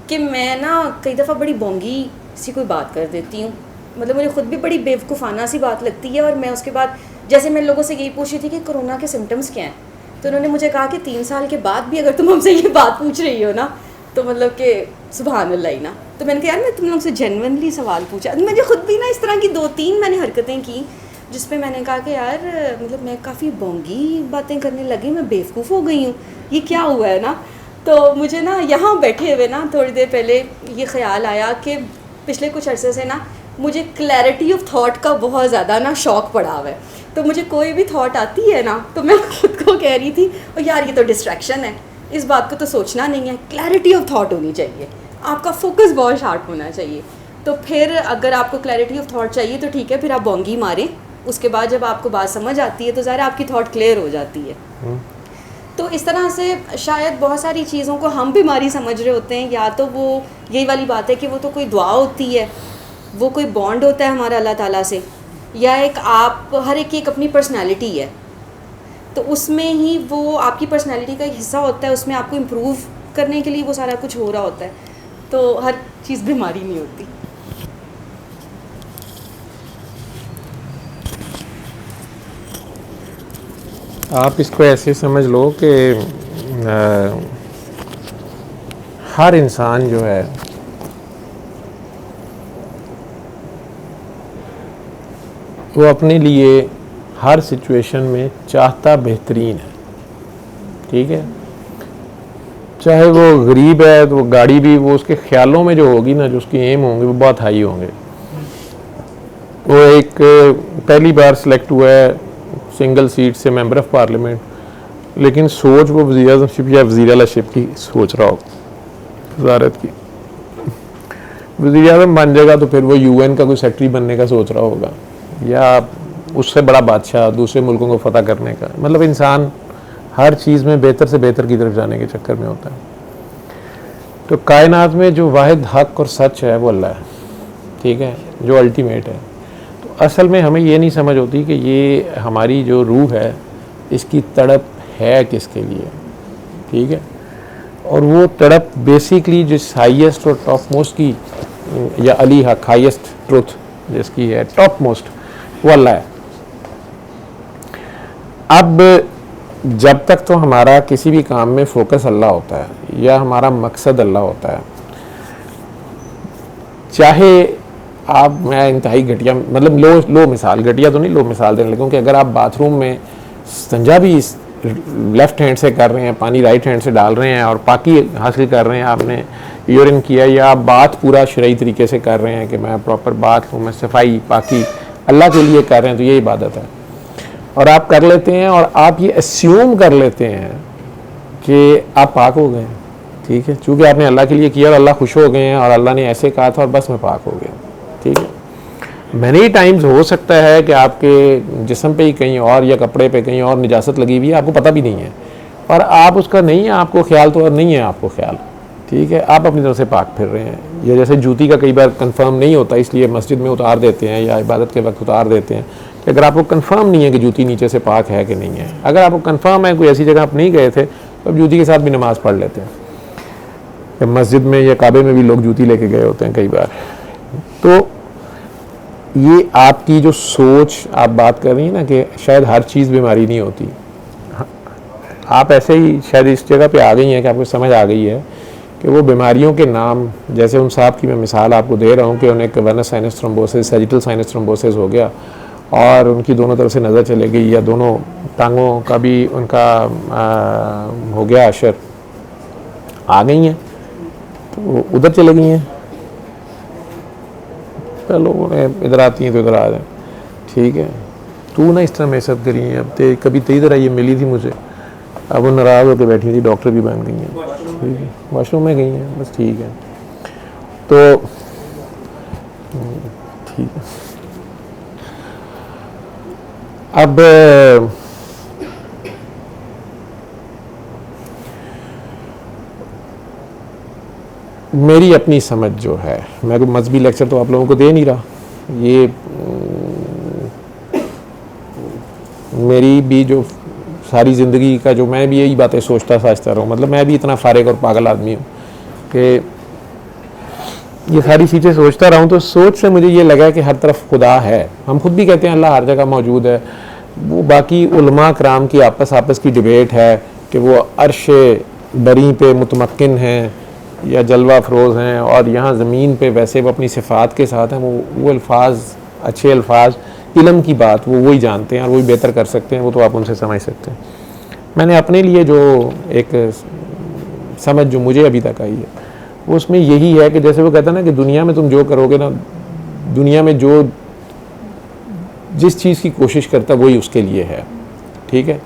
कि मैं ना कई दफ़ा बड़ी बोंगी सी कोई बात कर देती हूँ, मतलब मुझे ख़ुद भी बड़ी बेवकूफ़ाना सी बात लगती है। और मैं उसके बाद जैसे मैं लोगों से यही पूछी थी कि कोरोना के सिम्टम्स क्या हैं, तो उन्होंने मुझे कहा कि 3 साल के बाद भी अगर तुम हमसे ये बात पूछ रही हो ना, तो मतलब कि सुभान अल्लाह ही ना। तो मैंने कहा यार मैं तुम लोग से जेन्युइनली सवाल पूछा, मुझे खुद भी ना इस तरह की 2-3 मैंने हरकतें की जिस पे मैंने कहा कि यार मतलब मैं काफ़ी बोंगी बातें करने लगी, मैं बेवकूफ़ हो गई हूँ, ये क्या हुआ है ना। तो मुझे ना यहाँ बैठे हुए ना थोड़ी देर पहले ये ख़्याल आया कि पिछले कुछ अरसे से ना मुझे क्लैरिटी ऑफ थॉट का बहुत ज़्यादा ना शौक़ पड़ा हुआ है। तो मुझे कोई भी थॉट आती है ना, तो मैं खुद को कह रही थी और यार ये तो डिस्ट्रैक्शन है, इस बात को तो सोचना नहीं है, क्लैरिटी ऑफ थॉट होनी चाहिए, आपका फोकस बहुत शार्प होना चाहिए। तो फिर अगर आपको क्लैरिटी ऑफ थॉट चाहिए तो ठीक है, फिर आप बोंगी मारें, उसके बाद जब आपको बात समझ आती है तो ज़रा आपकी थॉट क्लियर हो जाती है। तो इस तरह से शायद बहुत सारी चीज़ों को हम बीमारी समझ रहे होते हैं, या तो वो यही वाली बात है कि वो तो कोई दुआ होती है, वो कोई बॉन्ड होता है हमारा अल्लाह ताला से, या एक आप हर एक की एक अपनी पर्सनैलिटी है, तो उसमें ही वो आपकी पर्सनैलिटी का एक हिस्सा होता है, उसमें आपको इम्प्रूव करने के लिए वो सारा कुछ हो रहा होता है। तो हर चीज़ बीमारी नहीं होती। आप इसको ऐसे समझ लो कि हर इंसान जो है वो अपने लिए हर सिचुएशन में चाहता बेहतरीन है, ठीक है। चाहे वो गरीब है तो वो गाड़ी भी वो उसके ख्यालों में जो होगी ना, जो उसकी एम होंगे वो बहुत हाई होंगे। वो एक पहली बार सिलेक्ट हुआ है सिंगल सीट से मेंबर ऑफ पार्लियामेंट, लेकिन सोच वो वज़ीर-ए-आज़मशिप या वज़ीर-ए-आलाशिप की सोच रहा हो। वजारत की। वज़ीर आज़म बन जाएगा तो फिर वो UN का कोई सेक्रेटरी बनने का सोच रहा होगा, या उससे बड़ा बादशाह दूसरे मुल्कों को फतह करने का। मतलब इंसान हर चीज़ में बेहतर से बेहतर की तरफ जाने के चक्कर में होता है। तो कायनात में जो वाहिद हक और सच है वो अल्लाह है, ठीक है, जो अल्टीमेट है। तो असल में हमें ये नहीं समझ होती कि ये हमारी जो रूह है इसकी तड़प है किसके लिए, ठीक है। और वो तड़प बेसिकली जिस हाईएस्ट और टॉप मोस्ट की, या अली हक हाईएस्ट ट्रुथ जिसकी है टॉप मोस्ट, वो अल्लाह है। अब जब तक तो हमारा किसी भी काम में फोकस अल्लाह होता है या हमारा मकसद अल्लाह होता है, चाहे आप, मैं इंतहाई घटिया मतलब लो मिसाल, घटिया तो नहीं, लो मिसाल देने लगूँ कि अगर आप बाथरूम में संजा भी लेफ़्ट हैंड से कर रहे हैं, पानी राइट हैंड से डाल रहे हैं और पाकी हासिल कर रहे हैं, आपने यूरिन किया, या आप बात पूरा शरई तरीके से कर रहे हैं कि मैं प्रॉपर बाथरूम में सफाई पाकी अल्लाह के लिए कर रहे हैं, तो ये इबादत है। और आप कर लेते हैं और आप ये अस्यूम कर लेते हैं कि आप पाक हो गए, ठीक है, चूँकि आपने अल्लाह के लिए किया और अल्लाह खुश हो गए हैं और अल्लाह ने ऐसे कहा था और बस मैं पाक हो गया, ठीक है। मैनी टाइम्स हो सकता है कि आपके जिस्म पे ही कहीं और या कपड़े पे कहीं और निजासत लगी हुई है, आपको पता भी नहीं है, और आप उसका नहीं है आपको ख्याल, तो और नहीं है आपको ख्याल, ठीक है, आप अपनी तरफ से पाक फिर रहे हैं। या जैसे जूती का कई बार कंफर्म नहीं होता, इसलिए मस्जिद में उतार देते हैं या इबादत के वक्त उतार देते हैं कि अगर आपको कंफर्म नहीं है कि जूती नीचे से पाक है कि नहीं है। अगर आपको कंफर्म है कोई ऐसी जगह आप नहीं गए थे तो आप जूती के साथ भी नमाज़ पढ़ लेते हैं। मस्जिद में या काबे में भी लोग जूती लेके गए होते हैं कई बार। तो ये आपकी जो सोच आप बात कर रही हैं ना कि शायद हर चीज़ बीमारी नहीं होती, आप ऐसे ही शायद इस जगह पे आ गई हैं कि आपको समझ आ गई है कि वो बीमारियों के नाम, जैसे उन साहब की मैं मिसाल आपको दे रहा हूँ कि उन्हें cavernous sinus thrombosis, sagittal sinus thrombosis हो गया और उनकी दोनों तरफ से नज़र चले गई, या दोनों टांगों का भी उनका हो गया असर, आ गई हैं तो उधर चले गई हैं, चलो उन्हें इधर आती हैं तो इधर आ जाए, ठीक है। तू ना इस तरह मेरे साथ करी है, अब कभी तो इधर ये मिली थी मुझे, अब वो नाराज़ होकर बैठी थी, डॉक्टर भी बन गई हैं, ठीक है, वॉशरूम में गई हैं, बस ठीक है। तो ठीक है, अब मेरी अपनी समझ जो है, मैं कोई मजहबी लेक्चर तो आप लोगों को दे नहीं रहा, ये मेरी भी जो सारी ज़िंदगी का जो मैं भी यही बातें सोचता साझता रहा हूँ, मतलब मैं भी इतना फारिग और पागल आदमी हूँ कि ये सारी चीज़ें सोचता रहा हूँ। तो सोच से मुझे ये लगा कि हर तरफ खुदा है, हम खुद भी कहते हैं अल्लाह हर जगह मौजूद है। वो बाकी उलमा कराम की आपस की डिबेट है कि वो अर्श बरी पे मुतमक्किन हैं या जलवा अफरोज़ हैं, और यहाँ ज़मीन पे वैसे वो अपनी सिफ़ात के साथ हैं। वो अल्फाज, अच्छे अल्फाज, इल्म की बात वो वही जानते हैं और वही बेहतर कर सकते हैं, वो तो आप उनसे समझ सकते हैं। मैंने अपने लिए जो एक समझ जो मुझे अभी तक आई है वो उसमें यही है कि जैसे वो कहता है ना कि दुनिया में तुम जो करोगे ना, दुनिया में जो जिस चीज़ की कोशिश करता वही उसके लिए है, ठीक है।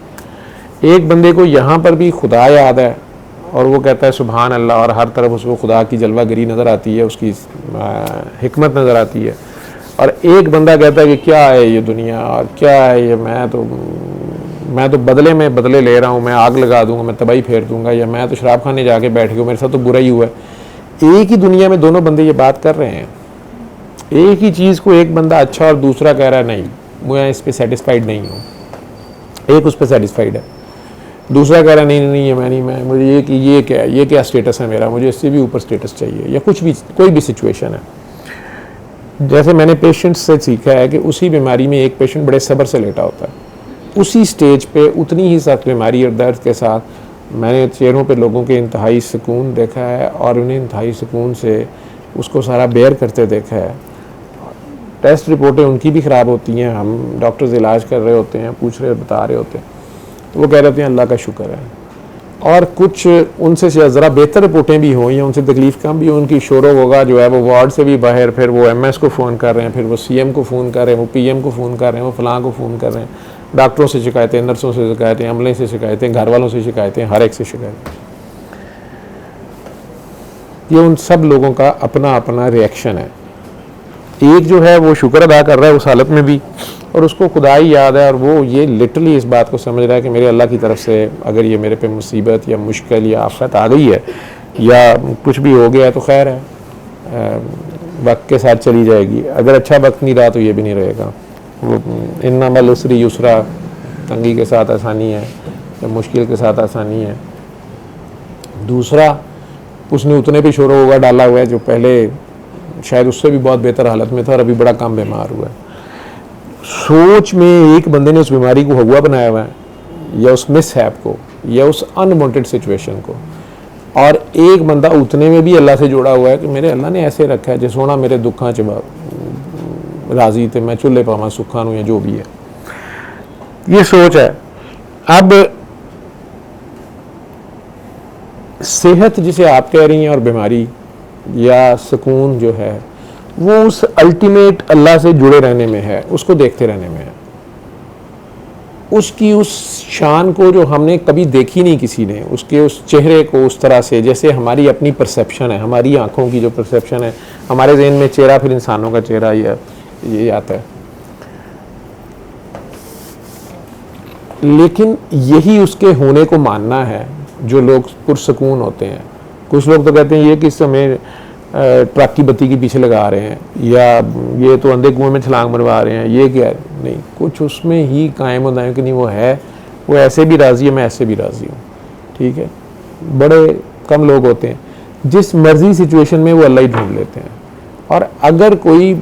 एक बंदे को यहाँ पर भी खुदा याद है और वो कहता है सुभान अल्लाह, और हर तरफ उसको खुदा की जलवागरी नज़र आती है, उसकी हिकमत नज़र आती है। और एक बंदा कहता है कि क्या है ये दुनिया और क्या है ये, मैं तो बदले में बदले ले रहा हूँ, मैं आग लगा दूंगा, मैं तबाही फेर दूंगा, या मैं तो शराब खाने जाके बैठ गया, मेरे साथ तो बुरा ही हुआ है। एक ही दुनिया में दोनों बंदे ये बात कर रहे हैं, एक ही चीज़ को एक बंदा अच्छा और दूसरा कह रहा है नहीं मैं इस पर सेटिस्फाइड नहीं हूँ। एक उस पर सेटिस्फाइड है, दूसरा कह रहा है नहीं मैं मुझे ये क्या स्टेटस है मेरा, मुझे इससे भी ऊपर स्टेटस चाहिए, या कुछ भी कोई भी सिचुएशन है। जैसे मैंने पेशेंट्स से सीखा है कि उसी बीमारी में एक पेशेंट बड़े सब्र से लेटा होता है, उसी स्टेज पे उतनी ही सख्त बीमारी और दर्द के साथ मैंने चेहरों पे लोगों के इंतहाई सुकून देखा है और उन्हें इंतहाई सुकून से उसको सारा बेयर करते देखा है। टेस्ट रिपोर्टें उनकी भी ख़राब होती हैं, हम डॉक्टर्स इलाज कर रहे होते हैं, पूछ रहे बता रहे होते हैं, तो वो कह रहे हैं अल्लाह का शुक्र है। और कुछ उनसे ज़रा बेहतर रिपोर्टें भी हों या उनसे तकलीफ़ कम भी हो, उनकी शोरो होगा जो है वो वार्ड से भी बाहर, फिर वो MS को फ़ोन कर रहे हैं, फिर वो CM को फ़ोन कर रहे हैं, वो PM को फ़ोन कर रहे हैं, वो फ़लाँ को फ़ोन कर रहे हैं, डॉक्टरों से शिकायतें, नर्सों से शिकायतें, अमले से शिकायतें, घर वालों से शिकायतें, हर एक से शिकायतें। ये उन सब लोगों का अपना अपना रिएक्शन है। एक जो है वो शुक्र अदा कर रहा है उस हालत में भी, और उसको खुदा ही याद है, और वो ये लिटरली इस बात को समझ रहा है कि मेरे अल्लाह की तरफ से अगर ये मेरे पे मुसीबत या मुश्किल या आफत आ गई है या कुछ भी हो गया है तो खैर है, वक्त के साथ चली जाएगी। अगर अच्छा वक्त नहीं रहा तो ये भी नहीं रहेगा। वो इन्ना मल उसरी युसरा, तंगी के साथ आसानी है या मुश्किल के साथ आसानी है। दूसरा, उसने उतने भी शोर होगा डाला हुआ है जो पहले शायद उससे भी बहुत बेहतर हालत में था और अभी बड़ा कम बीमार हुआ है। सोच में एक बंदे ने उस बीमारी को हुआ बनाया हुआ है या उस मिसहैप को या उस अनवांटेड सिचुएशन को, और एक बंदा उतने में भी अल्लाह से जुड़ा हुआ है कि मेरे अल्लाह ने ऐसे रखा है जे सोना मेरे दुखा च राजी थे मैं चूल्हे पावा सुखा या जो भी है, ये सोच है। अब सेहत जिसे आप कह रही हैं और बीमारी या सुकून जो है वो उस अल्टीमेट अल्लाह से जुड़े रहने में है, उसको देखते रहने में है, उसकी उस शान को जो हमने कभी देखी नहीं किसी ने, उसके उस चेहरे को उस तरह से जैसे हमारी अपनी परसेप्शन है, हमारी आंखों की जो परसेप्शन है, हमारे जहन में चेहरा फिर इंसानों का चेहरा ये आता है। लेकिन यही उसके होने को मानना है जो लोग पुरसकून होते हैं। कुछ लोग तो कहते हैं ये किस हमें ट्रक की बत्ती के पीछे लगा रहे हैं या ये तो अंधे कुएं में छलांग मरवा रहे हैं, ये क्या है? नहीं, कुछ उसमें ही कायम होता है कि नहीं वो है, वो ऐसे भी राज़ी है, मैं ऐसे भी राज़ी हूँ, ठीक है। बड़े कम लोग होते हैं जिस मर्जी सिचुएशन में वो अल्लाह ही ढूंढ लेते हैं, और अगर कोई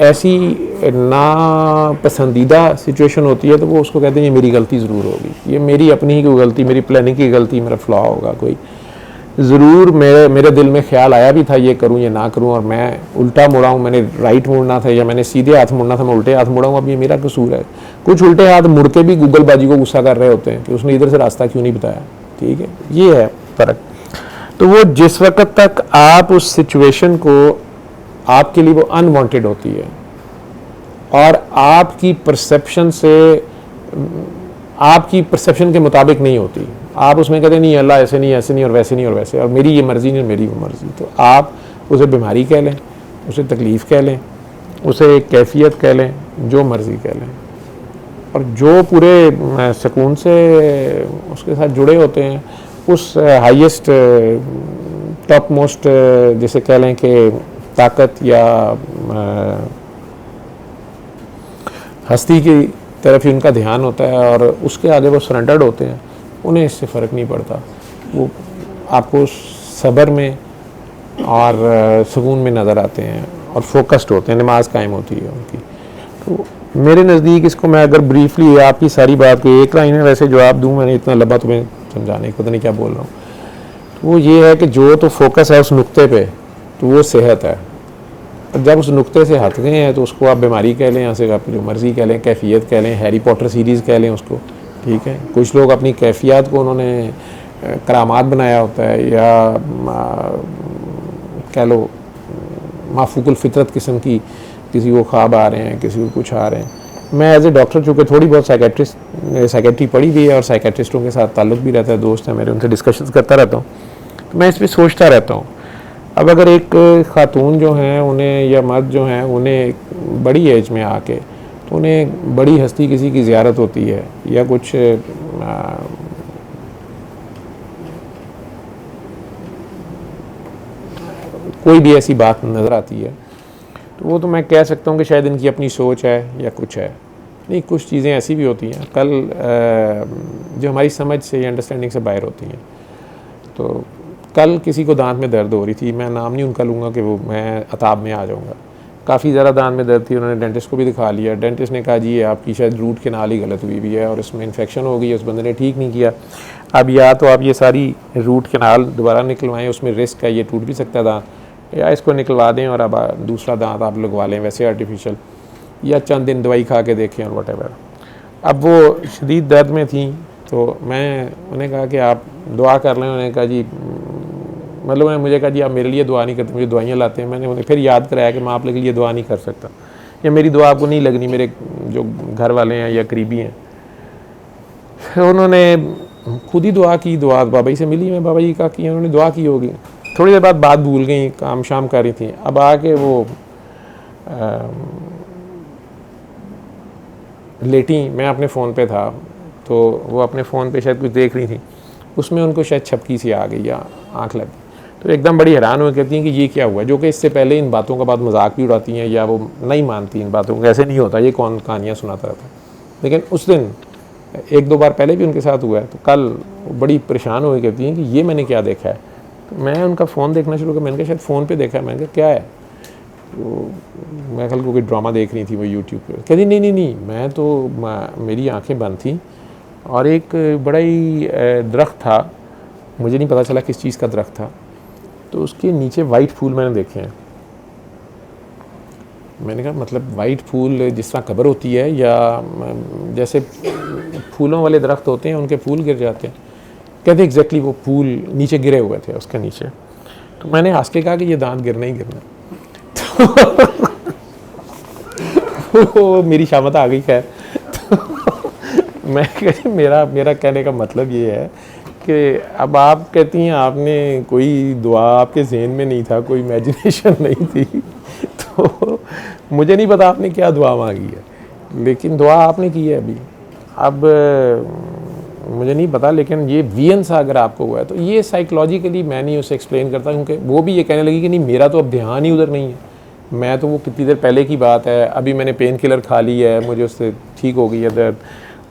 ऐसी ना पसंदीदा सिचुएशन होती है तो वो उसको कहते हैं ये मेरी गलती ज़रूर होगी, ये मेरी अपनी ही कोई गलती, मेरी प्लानिंग की गलती, मेरा फ्लॉ होगा कोई, ज़रूर मेरे दिल में ख्याल आया भी था ये करूं या ना करूं और मैं उल्टा मुड़ा हूं, मैंने राइट मुड़ना था या मैंने सीधे हाथ मुड़ना था, मैं उल्टे हाथ मुड़ा हूं, अब ये मेरा कसूर है। कुछ उल्टे हाथ मुड़ के भी गूगल बाजी को गुस्सा कर रहे होते हैं कि उसने इधर से रास्ता क्यों नहीं बताया, ठीक है, ये है फ़र्क। तो वो जिस वक्त तक आप उस सिचुएशन को आपके लिए वो अनवांटेड होती है और आपकी परसेप्शन के मुताबिक नहीं होती, आप उसमें कहते नहीं अल्लाह ऐसे नहीं, ऐसे नहीं और वैसे नहीं और वैसे, और मेरी ये मर्ज़ी नहीं और मेरी वो मर्ज़ी, तो आप उसे बीमारी कह लें, उसे तकलीफ़ कह लें, उसे एक कैफियत कह लें, जो मर्ज़ी कह लें, और जो पूरे सुकून से उसके साथ जुड़े होते हैं उस हाईएस्ट टॉप मोस्ट जिसे कह लें कि ताकत या हस्ती की तरफ ही उनका ध्यान होता है और उसके आगे वो सरेंडर्ड होते हैं, उन्हें इससे फ़र्क नहीं पड़ता, वो आपको सब्र में और सुकून में नज़र आते हैं और फोकस्ड होते हैं, नमाज कायम होती है उनकी। तो मेरे नज़दीक इसको मैं अगर ब्रीफली आपकी सारी बात को एक लाइन में वैसे जवाब दूं, मैंने इतना लंबा तुम्हें समझाने को पता नहीं क्या बोल रहा हूँ, तो वो ये है कि जो तो फोकस है उस नुक्ते पे तो वो सेहत है, और जब उस नुक्ते से हट गए हैं तो उसको आप बीमारी कह लें, यहाँ से आप जो मर्ज़ी कह लें, कैफियत कह लें, हैरी पॉटर सीरीज़ कह लें उसको, ठीक है। कुछ लोग अपनी कैफियत को उन्होंने करामात बनाया होता है या कह लो माफूकुल फितरत किस्म की, किसी को ख्वाब आ रहे हैं, किसी को कुछ आ रहे हैं। मैं एज ए डॉक्टर चूँकि थोड़ी बहुत साइकेट्री पढ़ी भी है और साइकेट्रिस्टों के साथ ताल्लुक़ भी रहता है, दोस्त हैं मेरे, उनसे डिस्कशन करता रहता हूँ, तो मैं इस पर सोचता रहता हूँ। अब अगर एक ख़ातून जो हैं उन्हें या मर्द जो हैं उन्हें बड़ी एज में आके तो उन्हें बड़ी हस्ती किसी की ज़ियारत होती है या कुछ कोई भी ऐसी बात नज़र आती है तो वो तो मैं कह सकता हूँ कि शायद इनकी अपनी सोच है या कुछ है। नहीं, कुछ चीज़ें ऐसी भी होती हैं कल जो हमारी समझ से या अंडरस्टैंडिंग से बाहर होती हैं। तो कल किसी को दांत में दर्द हो रही थी, मैं नाम नहीं उनका लूँगा कि वो मैं अताब में आ जाऊँगा, काफ़ी ज़्यादा दांत में दर्द थी, उन्होंने डेंटिस्ट को भी दिखा लिया, डेंटिस्ट ने कहा जी आपकी शायद रूट कैनाल ही गलत हुई भी है और इसमें इन्फेक्शन हो गई है, उस बंदे ने ठीक नहीं किया। अब या तो आप ये सारी रूट कैनाल दोबारा निकलवाएं, उसमें रिस्क है, ये टूट भी सकता है दांत, या इसको निकलवा दें और अब दूसरा दांत आप लगवा लें वैसे आर्टिफिशियल, या चंद दिन दवाई खा के देखें और वटेवर। अब वो शदीद दर्द में थी तो मैं उन्हें कहा कि आप दुआ कर लें, उन्होंने कहा जी मतलब उन्होंने मुझे कहा जी आप मेरे लिए दुआ नहीं करते, मुझे दवाइयाँ लाते हैं। मैंने उन्हें फिर याद कराया कि मैं आप लोगों के लिए दुआ नहीं कर सकता या मेरी दुआ आपको नहीं लगनी, मेरे जो घर वाले हैं या करीबी हैं। फिर उन्होंने खुद ही दुआ की, दुआ बाबा जी से मिली, मैं बाबा जी का की, उन्होंने दुआ की होगी, थोड़ी देर बाद बात भूल गई, काम शाम कर रही थी। अब आके वो लेटी, मैं अपने फ़ोन पे था, तो वो अपने फ़ोन पे शायद कुछ देख रही थी, उसमें उनको शायद छपकी सी आ गई या आँख लग गई। तो एकदम बड़ी हैरान हो कहती हैं कि ये क्या हुआ, जो कि इससे पहले इन बातों का बाद मजाक भी उड़ाती हैं या वो नहीं मानती इन बातों को, ऐसे नहीं होता, ये कौन कहानियाँ सुनाता रहता है। लेकिन उस दिन 1-2 बार पहले भी उनके साथ हुआ है, तो कल बड़ी परेशान हो गई, कहती हैं कि ये मैंने क्या देखा है। तो मैं उनका फ़ोन देखना शुरू किया, मैंने कहा शायद फ़ोन पे देखा है। मैंने कहा क्या है, तो मैं कल को कोई ड्रामा देख रही थी वो यूट्यूब पे। कहती नहीं, मैं तो मेरी आंखें बंद थी और एक बड़ा ही दरख्त था, मुझे नहीं पता चला किस चीज़ का दरख्त था, तो उसके नीचे वाइट फूल मैंने देखे हैं। मैंने कहा मतलब वाइट फूल जिस तरह कब्र होती है या जैसे फूलों वाले दरख्त होते हैं उनके फूल गिर जाते हैं। कहते एग्जैक्टली वो फूल नीचे गिरे हुए थे उसके नीचे। तो मैंने हंस के कहा कि ये दांत गिरना ही गिरना। तो मेरी शामत आ गई खैर। तो मैं कहती मेरा कहने का मतलब ये है कि अब आप कहती हैं आपने कोई दुआ आपके ज़हन में नहीं था, कोई इमेजिनेशन नहीं थी, तो मुझे नहीं पता आपने क्या दुआ मांगी है, लेकिन दुआ आपने की है अभी। अब मुझे नहीं पता, लेकिन ये वीएन सा अगर आपको हुआ है तो ये साइकोलॉजिकली मैं नहीं उसे एक्सप्लेन करता, क्योंकि वो भी ये कहने लगी कि नहीं मेरा तो अब ध्यान ही उधर नहीं है, मैं तो वो कितनी देर पहले की बात है, अभी मैंने पेन किलर खा ली है, मुझे उससे ठीक हो गई है दर्द,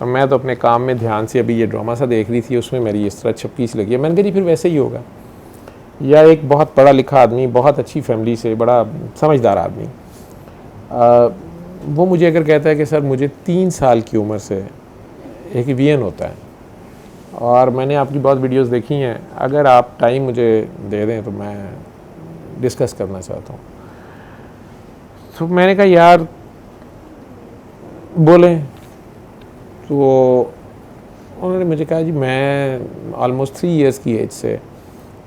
और मैं तो अपने काम में ध्यान से अभी ये ड्रामा सा देख रही थी, उसमें मेरी इस तरह छपकी सी लगी है। मैंने कहा जी फिर वैसे ही होगा। या एक बहुत पढ़ा लिखा आदमी, बहुत अच्छी फैमिली से, बड़ा समझदार आदमी, वो मुझे अगर कहता है कि सर मुझे 3 साल की उम्र से एक वीएन होता है, और मैंने आपकी बहुत वीडियोस देखी हैं, अगर आप टाइम मुझे दे दें तो मैं डिस्कस करना चाहता हूँ। तो मैंने कहा यार बोलें। तो उन्होंने मुझे कहा जी मैं ऑलमोस्ट 3 इयर्स की एज से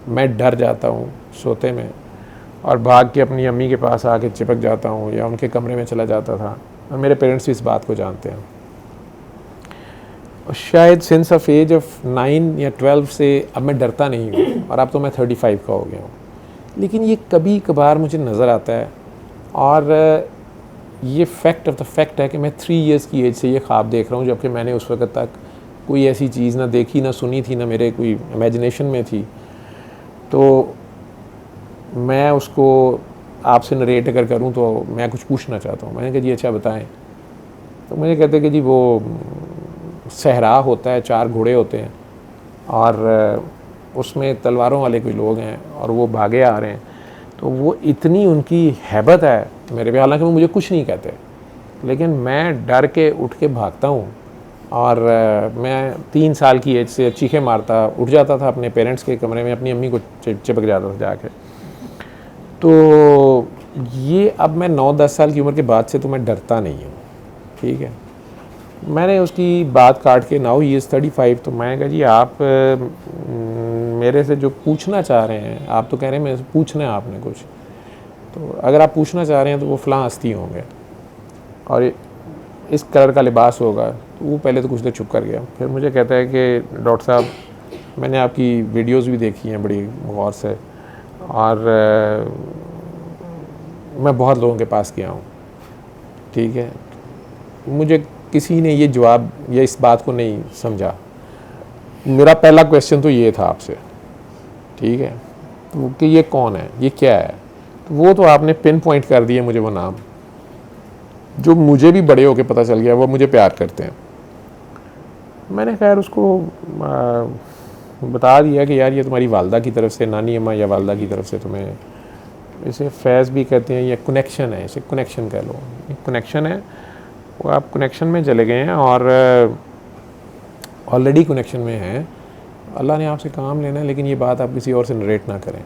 मैं डर जाता हूँ सोते में, और भाग के अपनी अम्मी के पास आके चिपक जाता हूँ या उनके कमरे में चला जाता था, और मेरे पेरेंट्स भी इस बात को जानते हैं। और शायद सिंस ऑफ एज ऑफ 9 या 12 से अब मैं डरता नहीं हूँ, और अब तो मैं 35 का हो गया हूँ, लेकिन ये कभी कभार मुझे नज़र आता है। और ये फैक्ट ऑफ द फैक्ट है कि मैं 3 इयर्स की एज से ये ख्वाब देख रहा हूँ, जबकि मैंने उस वक्त तक कोई ऐसी चीज़ ना देखी, ना सुनी थी, ना मेरे कोई इमेजिनेशन में थी। तो मैं उसको आपसे नरेट अगर करूँ तो मैं कुछ पूछना चाहता हूँ। मैंने कहा जी अच्छा बताएं। तो मुझे कहते कि जी वो सहरा होता है, 4 घोड़े होते हैं, और उसमें तलवारों वाले कोई लोग हैं और वो भागे आ रहे हैं, तो वो इतनी उनकी हैबत है मेरे पे, हालांकि वो मुझे कुछ नहीं कहते, लेकिन मैं डर के उठ के भागता हूँ। और मैं 3 साल की एज से चीखें मारता उठ जाता था अपने पेरेंट्स के कमरे में, अपनी अम्मी को चिपक जाता था जाके। तो ये अब मैं 9-10 साल की उम्र के बाद से तो मैं डरता नहीं हूँ, ठीक है। मैंने उसकी बात काट के, नाउ ही इज़ 35, तो मैं कहा जी आप मेरे से जो पूछना चाह रहे हैं, आप तो कह रहे हैं मेरे से पूछना है आपने कुछ, तो अगर आप पूछना चाह रहे हैं तो वो फ़लाँ हस्ती होंगे और इस कलर का लिबास होगा। तो वो पहले तो कुछ देर चुप कर गया, फिर मुझे कहता है कि डॉक्टर साहब मैंने आपकी वीडियोस भी देखी हैं बड़ी गौर से, और मैं बहुत लोगों के पास गया हूँ, ठीक है, मुझे किसी ने ये जवाब या इस बात को नहीं समझा। मेरा पहला क्वेश्चन तो ये था आपसे, ठीक है, तो कि ये कौन है, ये क्या है। तो वो तो आपने पिन पॉइंट कर दिया मुझे वो नाम, जो मुझे भी बड़े होके पता चल गया वो मुझे प्यार करते हैं। मैंने खैर उसको बता दिया कि यार ये तुम्हारी वालदा की तरफ से, नानी अम्मा या वालदा की तरफ से तुम्हें, इसे फैज़ भी कहते हैं, ये कनेक्शन है, इसे कनेक्शन कह लो, एक कनेक्शन है, वो आप कनेक्शन में चले गए हैं और ऑलरेडी कनेक्शन में हैं। अल्लाह ने आपसे काम लेना है, लेकिन ये बात आप किसी और से नरेट ना करें।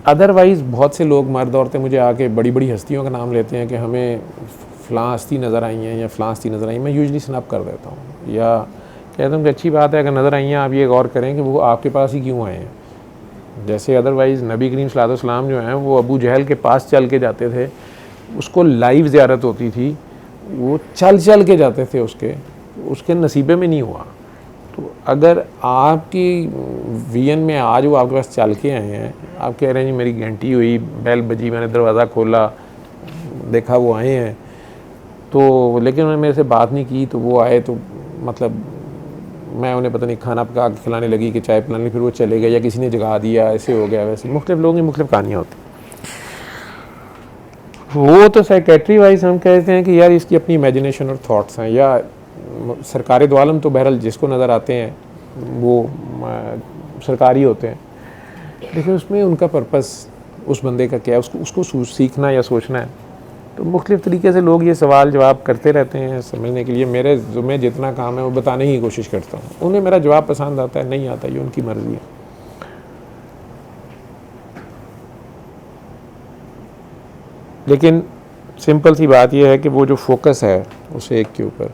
अदरवाइज़ बहुत से लोग, मर्द औरतें मुझे आके बड़ी बड़ी हस्तियों का नाम लेते हैं कि हमें फ़लाँ हस्ती नज़र आई हैं या फ़लाँ हस्ती नज़र आई। मैं यूजली स्नैप कर देता हूँ या कहता हूँ कि अच्छी बात है, अगर नज़र आई हैं आप ये गौर करें कि वो आपके पास ही क्यों आए हैं। जैसे अदरवाइज़ नबी करीम सल्लल्लाहु अलैहि वसल्लम जो हैं वो अबू जहल के पास चल के जाते थे, उसको लाइव ज़ियारत होती थी, वो चल चल के जाते थे, उसके नसीबे में नहीं हुआ। तो अगर आपकी वीएन में आज वो आपके पास चल के आए हैं, आप कह रहे हैं जी मेरी घंटी हुई, बेल बजी, मैंने दरवाज़ा खोला, देखा वो आए हैं, तो लेकिन उन्होंने मेरे से बात नहीं की, तो वो आए तो मतलब मैं उन्हें पता नहीं खाना पका के खिलाने लगी कि चाय पिलाने, फिर वो चले गए या किसी ने जगा दिया, ऐसे हो गया वैसे। मुख्तलिफ लोगों की मुख्तलिफ कहानियाँ होती। वो तो साइकेट्री वाइज हम कहते हैं कि यार इसकी अपनी इमेजिनेशन और थॉट्स हैं, या सरकारी दो आलम तो बहरहाल जिसको नज़र आते हैं वो सरकारी होते हैं, लेकिन उसमें उनका पर्पस उस बंदे का क्या है, उसको सीखना या सोचना है। तो मुख्तलिफ़ तरीके से लोग ये सवाल जवाब करते रहते हैं समझने के लिए। मेरे ज़ुम्मे जितना काम है वो बताने की कोशिश करता हूँ। उन्हें मेरा जवाब पसंद आता है, नहीं आता, ये उनकी मर्ज़ी है। लेकिन सिंपल सी बात यह है कि वो जो फोकस है उस एक के ऊपर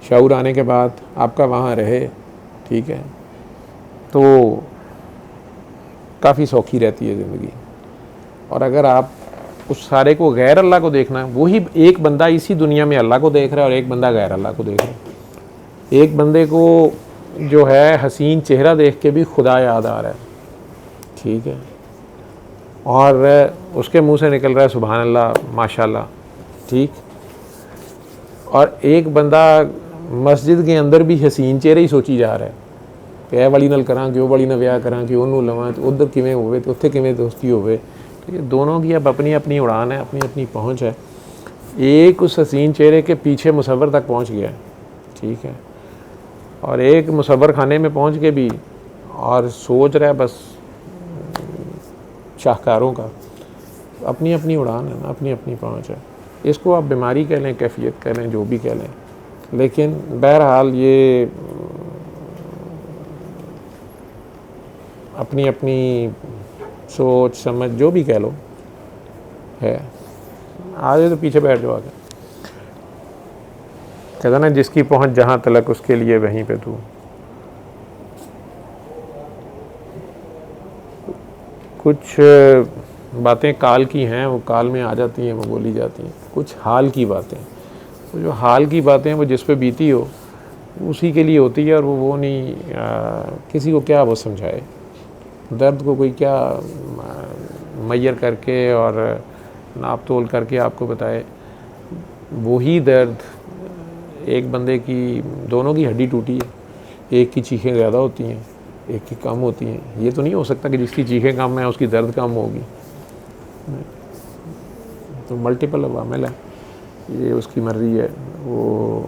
शऊर आने के बाद आपका वहाँ रहे, ठीक है, तो काफ़ी सौखी रहती है ज़िंदगी। और अगर आप उस सारे को गैर अल्लाह को देखना, वही एक बंदा इसी दुनिया में अल्लाह को देख रहा है और एक बंदा गैर अल्लाह को देख रहा है। एक बंदे को जो है हसीन चेहरा देख के भी खुदा याद आ रहा है, ठीक है, और उसके मुंह से निकल रहा है सुभान अल्लाह माशाल्लाह, ठीक। और एक बंदा मस्जिद के अंदर भी हसीन चेहरे ही सोची जा रहा है कि ए वाली नाल करां कि वो वाली ना ब्याह करां कि उन्होंने लवां तो उधर किवें होवे तो उत्थे किवें दोस्ती होवे। तो ये दोनों की अब अपनी अपनी उड़ान है, अपनी अपनी पहुंच है। एक उस हसीन चेहरे के पीछे मुसव्वर तक पहुंच गया, ठीक है, और एक मुसव्वर खाने में पहुंच के भी और सोच रहा है बस शाहकारों का। अपनी अपनी उड़ान है ना, अपनी अपनी पहुंच है। इसको आप बीमारी कह लें, कैफियत कह लें, जो भी कह लें, लेकिन बहरहाल ये अपनी अपनी सोच समझ जो भी कह लो है। आगे तो पीछे बैठ जाओ, आगे कहता ना जिसकी पहुंच जहां तलक उसके लिए वहीं पे तू। कुछ बातें काल की हैं, वो काल में आ जाती हैं, वो बोली जाती हैं। कुछ हाल की बातें, तो जो हाल की बातें वो जिस पे बीती हो उसी के लिए होती है, और वो नहीं किसी को क्या वो समझाए। दर्द को कोई क्या मैयर करके और नाप तोल करके आपको बताए। वही दर्द एक बंदे की, दोनों की हड्डी टूटी है, एक की चीखें ज़्यादा होती हैं, एक की कम होती हैं। ये तो नहीं हो सकता कि जिसकी चीखें कम है उसकी दर्द कम होगी। तो मल्टीपल अवामिल है, ये उसकी मर्ज़ी है। वो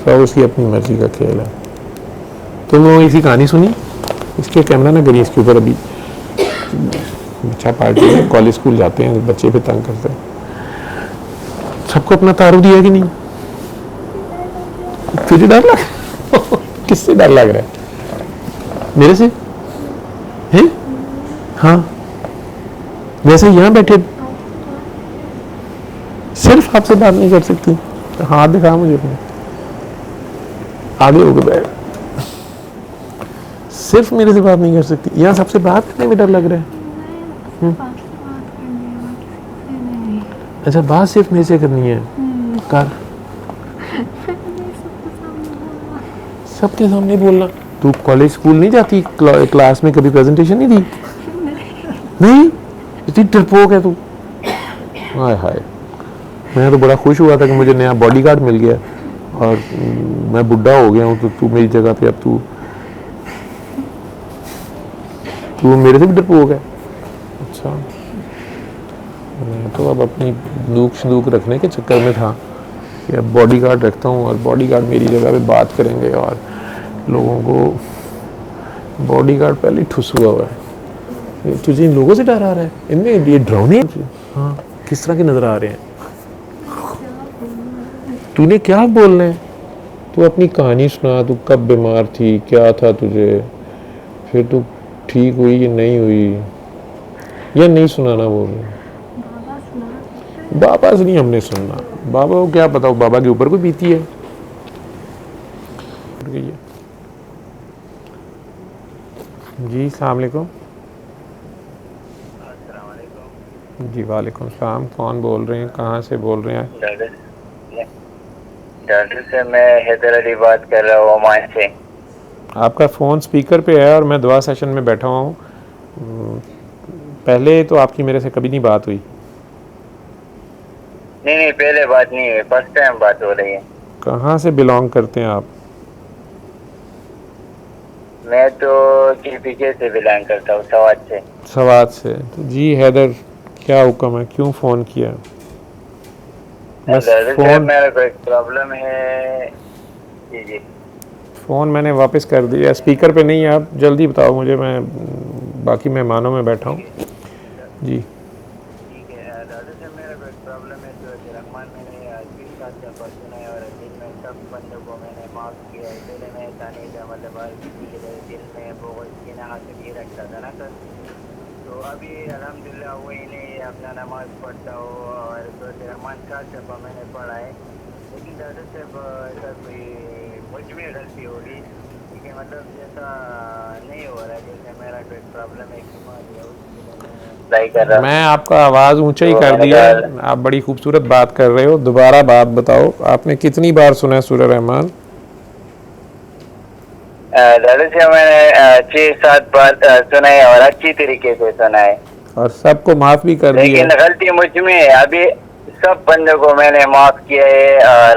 सब उसकी अपनी मर्ज़ी का खेल है। तो वो इसी कहानी सुनी, इसके कैमरा ना करिए इसके ऊपर। अभी अच्छा पार्टी है, कॉलेज स्कूल जाते हैं बच्चे पे तंग करते हैं। सबको अपना तारुफ दिया कि नहीं? तुझे डर लग किससे डर लग रहा है? मेरे से हैं? हाँ, वैसे यहाँ बैठे सिर्फ आपसे बात नहीं कर सकती। हाथ दिखा मुझे अपने, आगे हो गए बैठ। सिर्फ मेरे से बात नहीं कर सकती, यहाँ सबसे बात करने में डर लग रहा है। अच्छा, बात सिर्फ मेरे से करनी है। कर, सबके सामने बोलना। तू कॉलेज स्कूल नहीं जाती? क्लास में कभी प्रेजेंटेशन नहीं दी? नहीं, इतनी डरपोक है तू। हाय हाय, मैं तो बड़ा खुश हुआ था कि मुझे नया बॉडीगार्ड मिल गया और मैं बुढ़ा हो गया हूँ, तो तू मेरी जगह पे अब तू मेरे से भी डरपोक है। अच्छा, मैं तो अब अपनी दुख रखने के चक्कर में था कि अब बॉडीगार्ड रखता हूँ और बॉडीगार्ड मेरी जगह पे बात करेंगे और लोगों को। बॉडीगार्ड पहले ठुस हुआ है। तुझे इन लोगों से डर आ रहा है? इनमें ये डरावने हैं। हाँ, किस तरह के नजर आ रहे हैं? तूने क्या बोलना है? तू अपनी कहानी सुना। तू कब बीमार थी, क्या था तुझे, फिर तू ठीक हुई या नहीं हुई, या नहीं सुनाना बोल रहे? बाबा से नहीं हमने सुनना। बाबा को क्या पता, बाबा के ऊपर कोई बीती है। जी, अस्सलाम वालेकुम। जी वालेकुम सलाम, कौन बोल रहे हैं, कहाँ से बोल रहे हैं? डॉक्टर साहब मैं हैदर अली बात कर रहा हूँ ओमान से। आपका फ़ोन स्पीकर पे है और मैं दुआ सेशन में बैठा हुआ हूँ। पहले तो आपकी मेरे से कभी नहीं बात हुई। नहीं पहले बात नहीं हुई, फर्स्ट टाइम बात हो रही है। कहाँ से बिलोंग करते हैं आप? मैं तो KPK से बिलोंग करता हूँ, सवात से। सवात से। तो जी हैदर, क्या हुक्म है, क्यों फ़ोन किया? बस फ़ोन, मेरा कोई प्रॉब्लम है। जी फ़ोन मैंने वापस कर दिया, स्पीकर पे नहीं है। आप जल्दी बताओ मुझे, मैं बाकी मेहमानों में बैठा हूँ। जी ठीक है डॉक्टर साहब, मेरा कोई प्रॉब्लम है तो रहमान मैंने आज भी साथ का सुना है और दिल में सब बंदों को मैंने माफ़ किया है। पहले मैं ऐसा नहीं था, मतलब हर किसी के दिल में बहुत कीना हासिल ये रखता था ना सर। तो अभी अल्हम्दुलिल्लाह वही नहीं अपना नमाज पढ़ता हूँ और तो रहमान का शफा मैंने पढ़ा है। लेकिन डॉक्टर साहब ऐसा कोई मुझ में गलती होगी, ठीक है, मतलब जैसा नहीं हो रहा है, जैसे मेरा कोई प्रॉब्लम है, बीमारी है, मैं आपका आवाज़ ऊंचा ही कर दिया। आप बड़ी खूबसूरत बात कर रहे हो। दोबारा बात बताओ, आपने कितनी बार सुना है सूरह रहमान? दादा से मैंने 6-7 बार सुना है और अच्छी तरीके से सुना है और सबको माफ़ भी कर दिया। लेकिन गलती मुझ में है। अभी सब बंदों को मैंने माफ़ किया है। और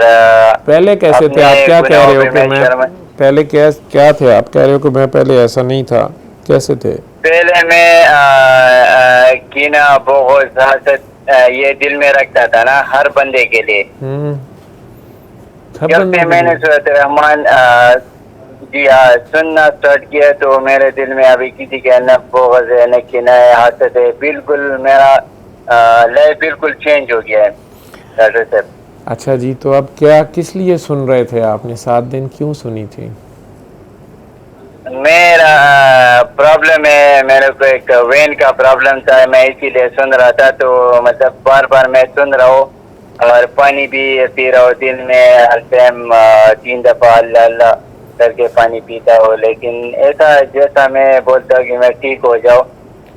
पहले कैसे थे आप? क्या कह रहे हो कि मैं पहले क्या थे? आप कह रहे हो कि मैं पहले ऐसा नहीं था, कैसे थे? पहले मैं कीना बहुत हसद ये दिल में रखता था ना हर बंदे के लिए। जब से मैंने सूरत रहमान जी सुनना स्टार्ट किया तो मेरे दिल में अभी किसी के न बोगज़ है, न कीना है, हसद है, बिल्कुल मेरा लाइफ बिल्कुल चेंज हो गया है डॉक्टर साहब। अच्छा जी, तो अब क्या किस लिए सुन रहे थे आपने? 7 दिन क्यों सुनी थी? मेरा प्रॉब्लम है, मेरे को एक वेन का प्रॉब्लम था, मैं इसीलिए सुन रहा था। तो मतलब बार बार मैं सुन रहा हूँ और पानी भी पी रहा हूँ, दिन में हर टाइम 3 दफ़ा अल्लाह अल्लाह करके पानी पीता हूँ। लेकिन ऐसा जैसा मैं बोलता हूँ कि मैं ठीक हो जाऊँ,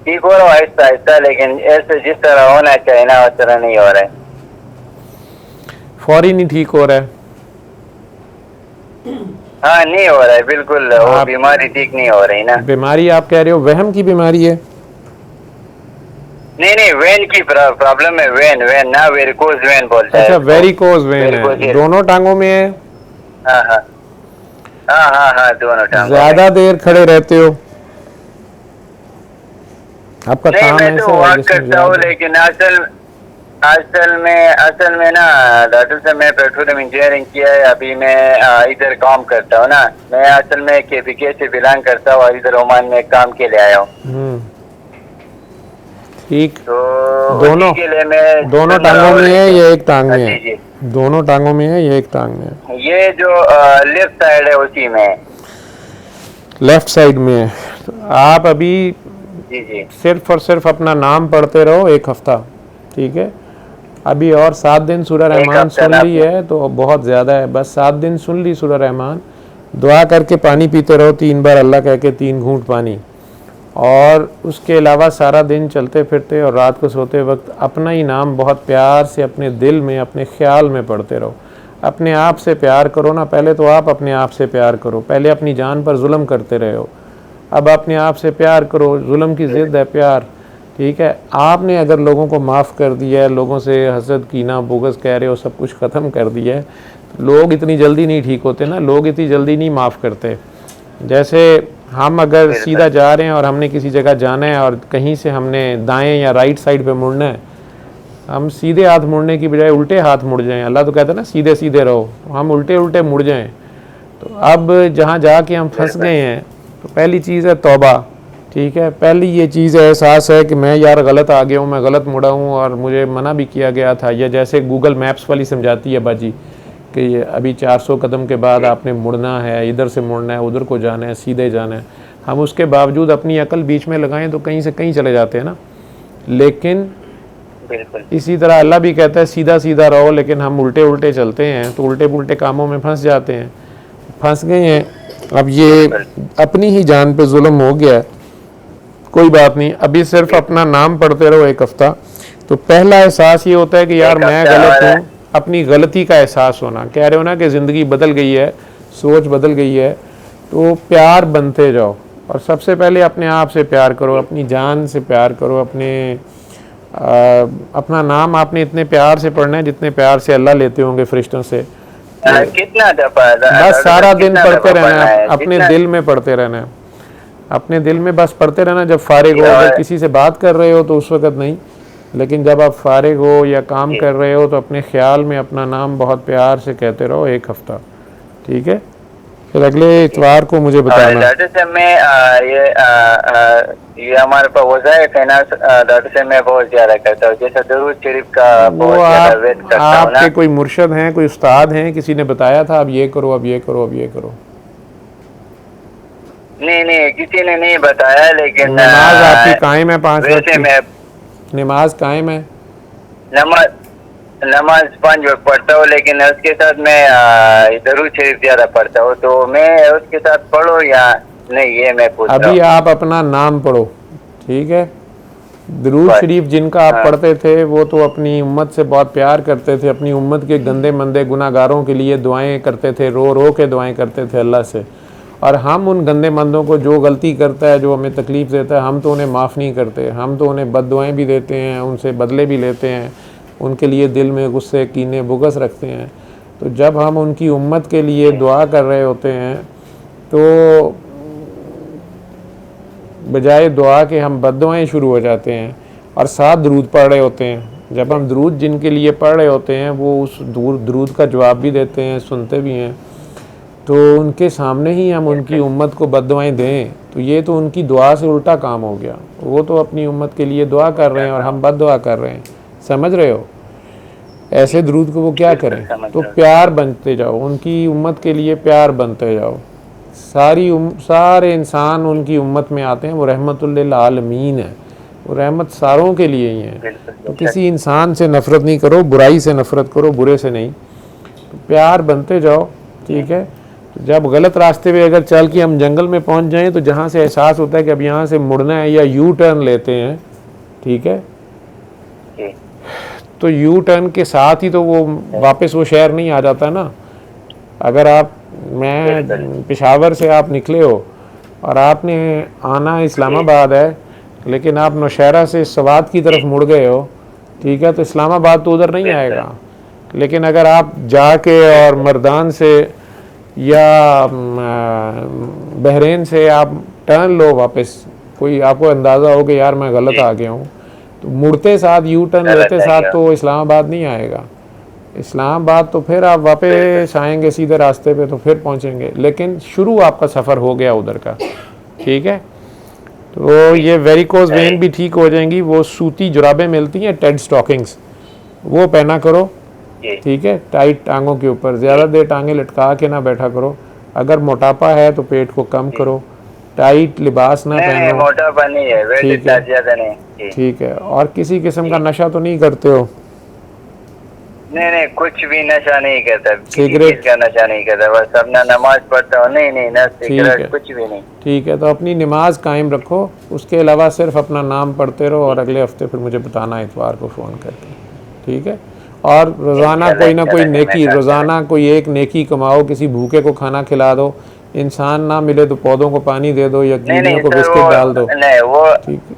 ठीक हो रहा हूँ आहिस्ता आहिस्ता, लेकिन ऐसे जिस तरह होना चाहिए ना उस तरह नहीं हो रहा है। फौरी नहीं ठीक हो रहा है? हाँ नहीं हो रहा है बिल्कुल, वो बीमारी ठीक नहीं हो रही ना। बीमारी आप कह रहे हो वहम की बीमारी है? नहीं वेन की प्रॉब्लम है। वेन ना वेरिकोज वेन बोलते हैं। अच्छा, वेरिकोज वेन है। दोनों टांगों में है? हाँ दोनों टांगों। ज्यादा देर खड़े रहते हो? आपका नहीं, काम मैं तो वॉक करता हूँ, लेकिन असल में ना डॉक्टर साहब मैं पेट्रोलियम इंजीनियरिंग किया है। अभी मैं इधर काम करता हूँ ना। मैं असल में KPK से बिलोंग करता हूँ और इधर ओमान में काम के लिए आया हूँ। ठीक। तो दोनों टांगों में है या एक टांग में है? दोनों टांगों में है या एक टांग में है? ये जो लेफ्ट साइड है उसी में, लेफ्ट साइड में है। तो आप अभी जी सिर्फ और सिर्फ अपना नाम पढ़ते रहो 1 हफ्ता, ठीक है? अभी और 7 दिन सूरह रहमान सुन ली है तो बहुत ज़्यादा है। बस 7 दिन सुन ली सूरह रहमान, दुआ करके पानी पीते रहो 3 बार अल्लाह कह के, 3 घूंट पानी। और उसके अलावा सारा दिन चलते फिरते और रात को सोते वक्त अपना ही नाम बहुत प्यार से अपने दिल में, अपने ख्याल में पढ़ते रहो। अपने आप से प्यार करो ना, पहले तो आप अपने आप से प्यार करो। पहले अपनी जान पर जुल्म करते रहे हो, अब अपने आप से प्यार करो। जुल्म की ज़िद है प्यार, ठीक है? आपने अगर लोगों को माफ़ कर दिया है, लोगों से हसद कीना बोगस कह रहे हो, सब कुछ ख़त्म कर दिया है, तो लोग इतनी जल्दी नहीं ठीक होते ना, लोग इतनी जल्दी नहीं माफ़ करते। जैसे हम अगर सीधा जा रहे हैं और हमने किसी जगह जाना है और कहीं से हमने दाएं या राइट साइड पे मुड़ना है, हम सीधे हाथ मुड़ने की बजाय उल्टे हाथ मुड़ जाएं। अल्लाह तो कहता है ना सीधे सीधे रहो, हम उल्टे उल्टे मुड़ जाएं। तो अब जहाँ जाके हम फंस गए हैं, तो पहली चीज़ है तौबा, ठीक है? पहली ये चीज़ है, एहसास है कि मैं यार गलत आ गया हूँ, मैं गलत मुड़ा हूँ और मुझे मना भी किया गया था। या जैसे गूगल मैप्स वाली समझाती है बाजी कि ये अभी 400 कदम के बाद आपने मुड़ना है, इधर से मुड़ना है, उधर को जाना है, सीधे जाना है। हम उसके बावजूद अपनी अकल बीच में लगाएं तो कहीं से कहीं चले जाते हैं ना। लेकिन इसी तरह अल्लाह भी कहता है सीधा सीधा रहो, लेकिन हम उल्टे उल्टे चलते हैं तो उल्टे पुल्टे कामों में फंस जाते हैं। फंस गए हैं, अब ये अपनी ही जान पे जुल्म हो गया है। कोई बात नहीं, अभी सिर्फ अपना नाम पढ़ते रहो 1 हफ्ता, तो पहला एहसास ये होता है कि यार एक मैं हफ्ता गलत वाला हूँ, अपनी गलती का एहसास होना। कह रहे हो ना कि ज़िंदगी बदल गई है, सोच बदल गई है, तो प्यार बनते जाओ। और सबसे पहले अपने आप से प्यार करो, अपनी जान से प्यार करो, अपना नाम आपने इतने प्यार से पढ़ना है जितने प्यार से अल्लाह लेते होंगे फरिश्तों से। कितना दफा बस सारा दिन कितना पढ़ते दफा रहना पढ़ना है, है? अपने जितना- दिल में पढ़ते रहना है, अपने दिल में बस पढ़ते रहना। जब फारिग हो, और- अगर किसी से बात कर रहे हो तो उस वक्त नहीं, लेकिन जब आप फारिग हो या काम कर रहे हो तो अपने ख्याल में अपना नाम बहुत प्यार से कहते रहो 1 हफ्ता, ठीक है? फिर अगले इतवार को मुझे और बताना। डॉक्टर साहब मैं ये हमारे पास वज़ाइफ है ना डॉक्टर साहब, मैं बहुत ज्यादा करता हूँ, जैसे दरूद शरीफ का वो बहुत ज्यादा वेट करता हूँ ना। आपके कोई मुर्शद हैं, कोई उस्ताद हैं, किसी ने बताया था अब ये करो, अब ये करो, अब ये करो? नहीं किसी ने नहीं बताया, लेकिन नमाज आपकी कायम है 5 वक्त वैसे की? मैं नमाज कायम है? नमाज 5 वक्त पढ़ता हूँ, लेकिन उसके साथ मैं दरूद शरीफ ज्यादा पढ़ता हूँ, तो मैं उसके साथ पढ़ूँ या नहीं, ये मैं पूछ रहा अभी हूँ। आप अपना नाम पढ़ो, ठीक है? दरूद बस। शरीफ जिनका आप हाँ। पढ़ते थे वो तो अपनी उम्मत से बहुत प्यार करते थे, अपनी उम्मत के गंदे मंदे गुनाहगारों के लिए दुआएं करते थे, रो रो के दुआएं करते थे अल्लाह से। और हम उन गंदे मंदों को, जो गलती करता है, जो हमें तकलीफ़ देता है, हम तो उन्हें माफ़ नहीं करते, हम तो उन्हें बद्दुआएं भी देते हैं, उनसे बदले भी लेते हैं, उनके लिए दिल में गुस्से कीने बुग़्ज़ रखते हैं। तो जब हम उनकी उम्मत के लिए दुआ कर रहे होते हैं तो बजाय दुआ के हम बद्दुआएं शुरू हो जाते हैं और साथ दरूद पढ़ रहे होते हैं। जब हम दरूद जिनके लिए पढ़ रहे होते हैं वो उस दरूद का जवाब भी देते हैं, सुनते भी हैं, तो उनके सामने ही हम उनकी उम्मत को बद्दुआएं दें तो ये तो उनकी दुआ से उल्टा काम हो गया। वो तो अपनी उम्मत के लिए दुआ कर रहे हैं और हम बद्दुआ कर रहे हैं, समझ रहे हो? ऐसे दरूद को वो क्या करें? तो प्यार बनते जाओ, उनकी उम्मत के लिए प्यार बनते जाओ। सारे इंसान उनकी उम्मत में आते हैं, वो रहमतुल लिल आलमीन है, वो रहमत सारों के लिए ही है। तो किसी इंसान से नफ़रत नहीं करो, बुराई से नफ़रत करो, बुरे से नहीं। तो प्यार बनते जाओ, ठीक है? तो जब गलत रास्ते पे अगर चल के हम जंगल में पहुंच जाएं तो जहाँ से एहसास होता है कि अब यहाँ से मुड़ना है या यू टर्न लेते हैं, ठीक है, तो यू टर्न के साथ ही तो वो वापस वो शहर नहीं आ जाता ना। अगर आप, मैं पेशावर से आप निकले हो और आपने आना इस्लामाबाद है, लेकिन आप नौशहरा से सवात की तरफ मुड़ गए हो, ठीक है, तो इस्लामाबाद तो उधर नहीं आएगा। लेकिन अगर आप जाके और मर्दान से या बहरीन से आप टर्न लो वापस, कोई आपको अंदाज़ा हो कि यार मैं गलत आ गया हूँ, तो मुड़ते साथ यू टर्न लेते साथ तो इस्लामाबाद नहीं आएगा। इस्लामाबाद तो फिर आप वापस आएंगे सीधे रास्ते पे, तो फिर पहुँचेंगे, लेकिन शुरू आपका सफ़र हो गया उधर का, ठीक है? तो ये वेरिकोज वेन भी ठीक हो जाएंगी। वो सूती जुराबें मिलती हैं, टेड स्टॉकिंग्स, वो पहना करो, ठीक है? टाइट टांगों के ऊपर, ज़्यादा देर टांगें लटका के ना बैठा करो। अगर मोटापा है तो पेट को कम करो, टाइट लिबास ना पहनो, मोटापा नहीं है, वेट ठीक इतना है, ज्यादा नहीं। ठीक है? और किसी किस्म का नशा तो नहीं करते हो? नहीं कुछ भी नशा नहीं करता, सिगरेट? किसी चीज का नशा नहीं करता, बस अपना नमाज पढ़ता हूँ। नहीं ना सिगरेट कुछ भी नहीं। ठीक है, तो अपनी नमाज कायम रखो, उसके अलावा सिर्फ अपना नाम पढ़ते रहो और अगले हफ्ते फिर मुझे बताना इतवार को फ़ोन करके, ठीक है? और रोज़ाना कोई ना कोई नेकी, रोज़ाना कोई एक नेकी कमाओ, किसी भूखे को खाना खिला दो, इंसान ना मिले तो पौधों को पानी दे दो या कीड़ियों को बिस्किट डाल दो। नहीं वो ठीक है,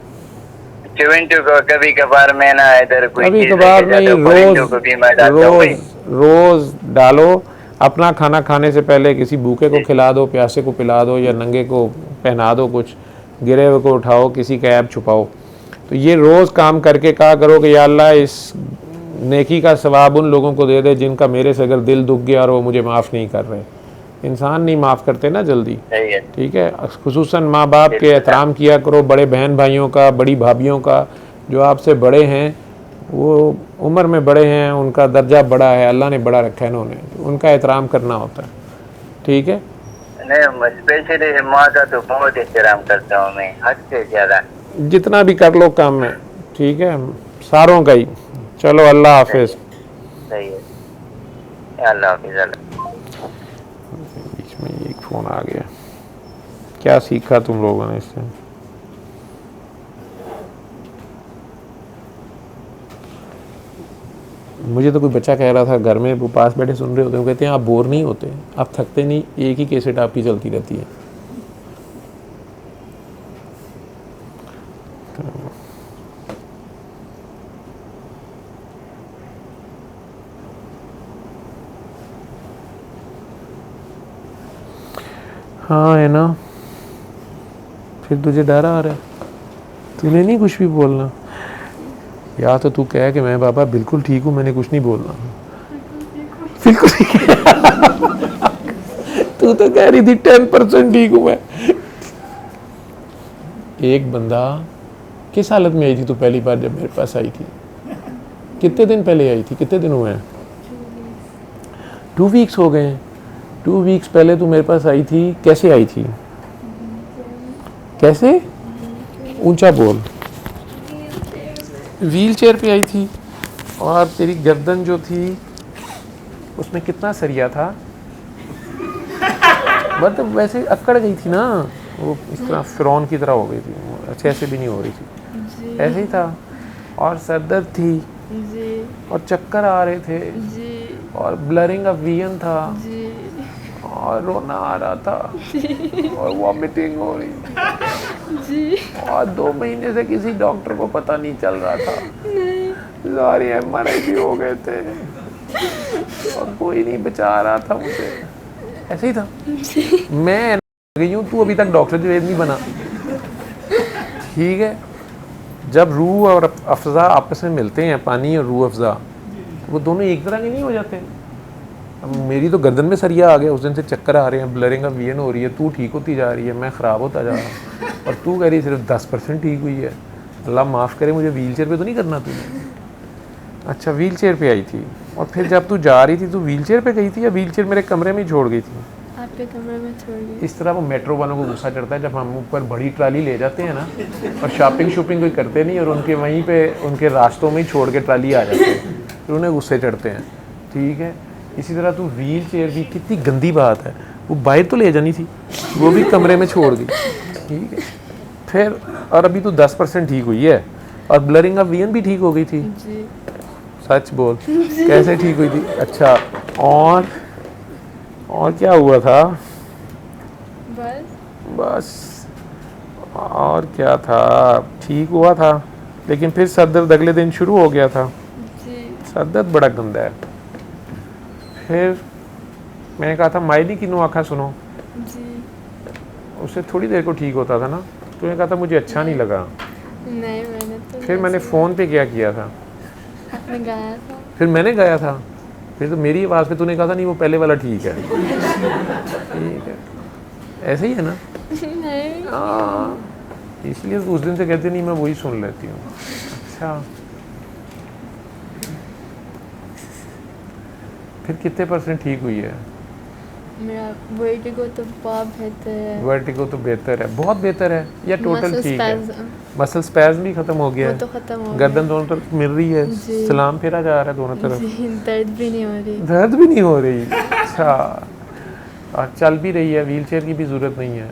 चिविंटू को कभी कभार मैं ना इधर कोई कभी चीज़ कभार लेके नहीं, जाता हूँ, परिंदों को भी मैं डालता हूँ भाई। रोज़ डालो। अपना खाना खाने से पहले किसी भूखे को खिला दो, प्यासे को पिला दो या नंगे को पहना दो, कुछ गिरे हुए को उठाओ, किसी का ऐब छुपाओ। तो ये रोज़ काम करके कहा करो कि या अल्लाह इस नेकी का सवाब उन लोगों को दे दे जिनका मेरे से अगर दिल दुख गया और वो मुझे माफ़ नहीं कर रहे। इंसान नहीं माफ़ करते ना जल्दी, ठीक है? खुसूसन माँ बाप के एहतराम किया करो, बड़े बहन भाइयों का, बड़ी भाभीयों का, जो आपसे बड़े हैं, वो उम्र में बड़े हैं, उनका दर्जा बड़ा है, अल्लाह ने बड़ा रखा है इन्होंने, उनका एहतराम करना होता है, ठीक है? नहीं स्पेशली माँ का तो बहुत एहतराम करता हूँ मैं, हद से ज़्यादा। जितना भी कर लो काम में, ठीक है? सारों का ही। चलो अल्लाह हाफिज़। सही है, अल्लाह हाफिज़। बीच में एक फ़ोन आ गया। क्या सीखा तुम लोगों ने इससे? मुझे तो कोई बच्चा कह रहा था घर में, वो पास बैठे सुन रहे होते हैं, वो कहते हैं आप बोर नहीं होते, आप थकते नहीं, एक ही कैसेट आपकी चलती रहती है। हाँ है ना, फिर तुझे डर आ रहा है, तूने नहीं कुछ भी बोलना, या तो तू कह कि मैं बाबा बिल्कुल ठीक हूँ, मैंने कुछ नहीं बोलना, बिल्कुल ठीक है। तू तो कह रही थी 10% ठीक हूँ मैं। एक बंदा किस हालत में आई थी तू पहली बार जब मेरे पास आई थी? कितने दिन पहले आई थी? कितने दिन हुए हैं? 2 वीक्स हो गए हैं। 2 वीक्स पहले तू मेरे पास आई थी, कैसे आई थी? कैसे? ऊंचा बोल। व्हील चेयर पे आई थी, और तेरी गर्दन जो थी उसमें कितना सरिया था, मतलब वैसे अकड़ गई थी ना, वो इस तरह फिरौन की तरह हो गई थी, अच्छे ऐसे भी नहीं हो रही थी, ऐसे ही था। और सरदर्द थी जी, और चक्कर आ रहे थे जी, और ब्लरिंग ऑफ विजन था जी, और रोना आ रहा था और वॉमिटिंग हो रही जी, और 2 महीने से किसी डॉक्टर को पता नहीं चल रहा था, सारी MRI भी हो गए थे और कोई नहीं बचा रहा था मुझे, ऐसे ही था। मैं गई हूँ, तू अभी तक डॉक्टर जवेद नहीं बना, ठीक है। जब रूह और अफ़ज़ा आपस में मिलते हैं, पानी और रूह अफ़ज़ा, तो वो दोनों एक तरह के नहीं हो जाते। अब मेरी तो गर्दन में सरिया आ गया, उस दिन से चक्कर आ रहे हैं, ब्लरिंग ऑफ विजन हो रही है, तू ठीक होती जा रही है, मैं ख़राब होता जा रहा हूँ, और तू कह रही है सिर्फ 10% ठीक हुई है। अल्लाह माफ़ करे, मुझे व्हील चेयर पर तो नहीं करना तूने। अच्छा, व्हील चेयर पर आई थी, और फिर जब तू जा रही थी तो व्हील चेयर पर गई थी या व्हील चेयर मेरे कमरे में ही छोड़ गई थी? आपके कमरे में छोड़ गई। इस तरह वो मेट्रो वालों को गुस्सा चढ़ता है जब हम ऊपर बड़ी ट्राली ले जाते हैं ना, और शॉपिंग कोई करते नहीं, और उनके वहीं पे उनके रास्तों में ही छोड़ के ट्राली आ जाते हैं, फिर उन्हें गुस्से चढ़ते हैं, ठीक है। इसी तरह तू व्हील चेयर भी, कितनी गंदी बात है, वो बाहर तो ले जानी थी, वो भी कमरे में छोड़ दी, ठीक है। फिर और अभी तो 10% ठीक हुई है, और ब्लरिंग ऑफ विजन भी ठीक हो गई थी। जी, सच बोल, कैसे ठीक हुई थी? अच्छा, और क्या हुआ था? बस और क्या था, ठीक हुआ था, लेकिन फिर सर दर्द अगले दिन शुरू हो गया था। जी, सर दर्द बड़ा गंदा है। फिर मैंने कहा था मायनी की नो आँखा सुनो, जी, उससे थोड़ी देर को ठीक होता था ना, तूने कहा था मुझे अच्छा नहीं लगा। नहीं मैंने तो फिर मैंने फ़ोन पे क्या किया था, आपने गाया था। फिर मैंने गाया था, फिर तो मेरी आवाज़ पे तूने कहा था नहीं वो पहले वाला ठीक है, ठीक है, ऐसे ही है ना। नहीं, हाँ, इसलिए तो उस दिन से कहते नहीं, मैं वही सुन लेती हूँ। अच्छा, फिर कितने % ठीक हुई है? मेरा वर्टिगो तो बहुत बेहतर है। वर्टिगो तो बेहतर है, बहुत बेहतर है, या टोटल मसल ठीक है? स्पैज़म मसल स्पैज़म भी खत्म हो गया वो है, तो खत्म हो गर्दन दोनों तरफ मिल रही है, जी। सलाम फेरा जा रहा है दोनों तरफ, जी, दर्द भी नहीं हो रही। दर्द भी नहीं हो रही। अच्छा, और चल भी रही है, व्हील चेयर की भी ज़रूरत नहीं है।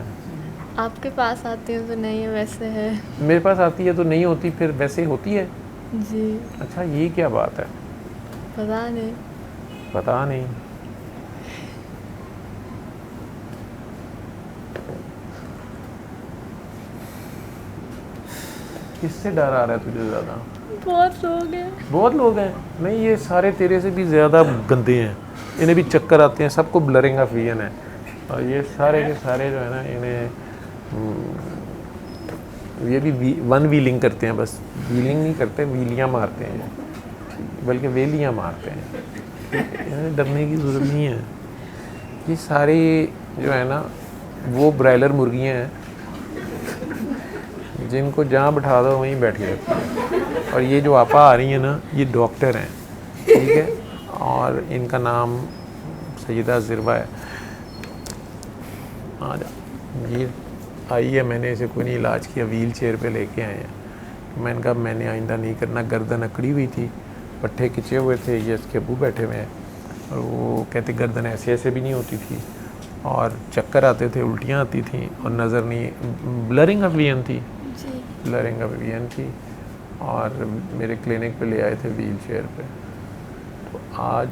आपके पास आती हूँ तो नहीं है, वैसे है। मेरे पास आती है तो नहीं होती, फिर वैसे होती है। जी, अच्छा, ये क्या बात है? पता नहीं। पता नहीं। किससे डर आ रहा है तुझे ज़्यादा? बहुत लोग हैं। बहुत लोग हैं। नहीं, ये सारे तेरे से भी ज़्यादा गंदे हैं, इन्हें भी चक्कर आते हैं, सबको ब्लरिंग ऑफ विजन है, और ये सारे के सारे जो है ना, इन्हें ये भी वन व्हीलिंग करते हैं, बस व्हीलिंग नहीं करते, व्हीलियाँ मारते हैं, बल्कि वेलियाँ मारते हैं। इन्हें डरने की ज़रूरत नहीं है। ये सारे जो है ना, वो ब्रायलर मुर्गियाँ हैं जिनको जहाँ बिठा दो वहीं बैठी रहती है। और ये जो आपा आ रही है ना, ये डॉक्टर हैं, ठीक है, और इनका नाम सैयदा ज़िरवा है। आ जा, ये आई है, मैंने इसे कोई नहीं इलाज किया, व्हील चेयर पे लेके आए हैं। मैंने कहा मैंने आइंदा नहीं करना, गर्दन अकड़ी हुई थी, पट्टे खिंचे हुए थे, ये इसके अबू बैठे हुए हैं, और वो कहते गर्दन ऐसे ऐसे भी नहीं होती थी, और चक्कर आते थे, उल्टियाँ आती थी, और नज़र नहीं, ब्लरिंग ऑफ विजन थी, ब्लरिंग ऑफ विजन थी, और मेरे क्लिनिक पे ले आए थे व्हील चेयर पे। आज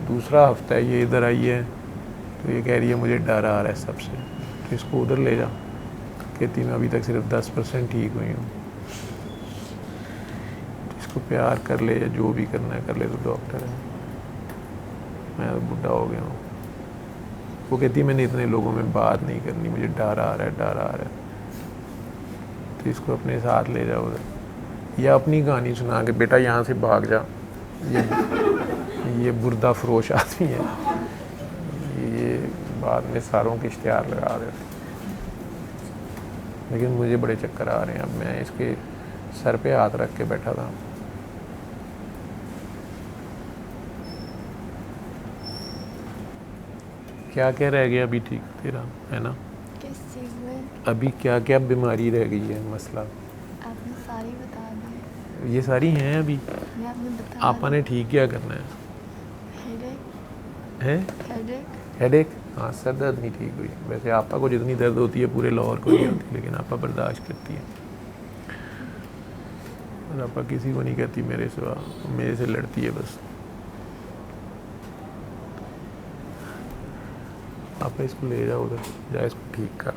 दूसरा हफ्ता है ये इधर आई है, तो ये कह रही है मुझे डर आ रहा है सबसे, तो इसको उधर ले जा। कहती मैं अभी तक सिर्फ 10% ठीक हुई हूँ। इसको प्यार कर ले या जो भी करना है कर ले, तो डॉक्टर है, मैं तो बुढ़ा हो गया हूँ। वो कहती मैंने इतने लोगों में बात नहीं करनी, मुझे डर आ रहा है, डर आ रहा है। तो इसको अपने साथ ले जाओ उधर, या अपनी कहानी सुना के बेटा यहाँ से भाग जा, ये बुर्दा फरोश आदमी है, ये बाद में सारों के इश्तिहार लगा रहे थे। लेकिन मुझे बड़े चक्कर आ रहे हैं। अब मैं इसके सर पे हाथ रख के बैठा था। क्या क्या रह गया अभी ठीक तेरा, है ना? किस चीज़ में? अभी क्या क्या बीमारी रह गई है, मसला? आपने सारी बता दी। ये सारी हैं अभी? ये आपने बता आपा ने ठीक क्या करना है? हेडेक। है हेडेक। हेडेक? हाँ, सर दर्द नहीं ठीक हुई। वैसे आपा को जितनी दर्द होती है पूरे लाहौर को नहीं होती, लेकिन आपा बर्दाश्त करती है। और आपा किसी को नहीं कहती मेरे सिवा, मेरे से लड़ती है बस। आप इसको ले जाओ उधर, जा इसको ठीक कर।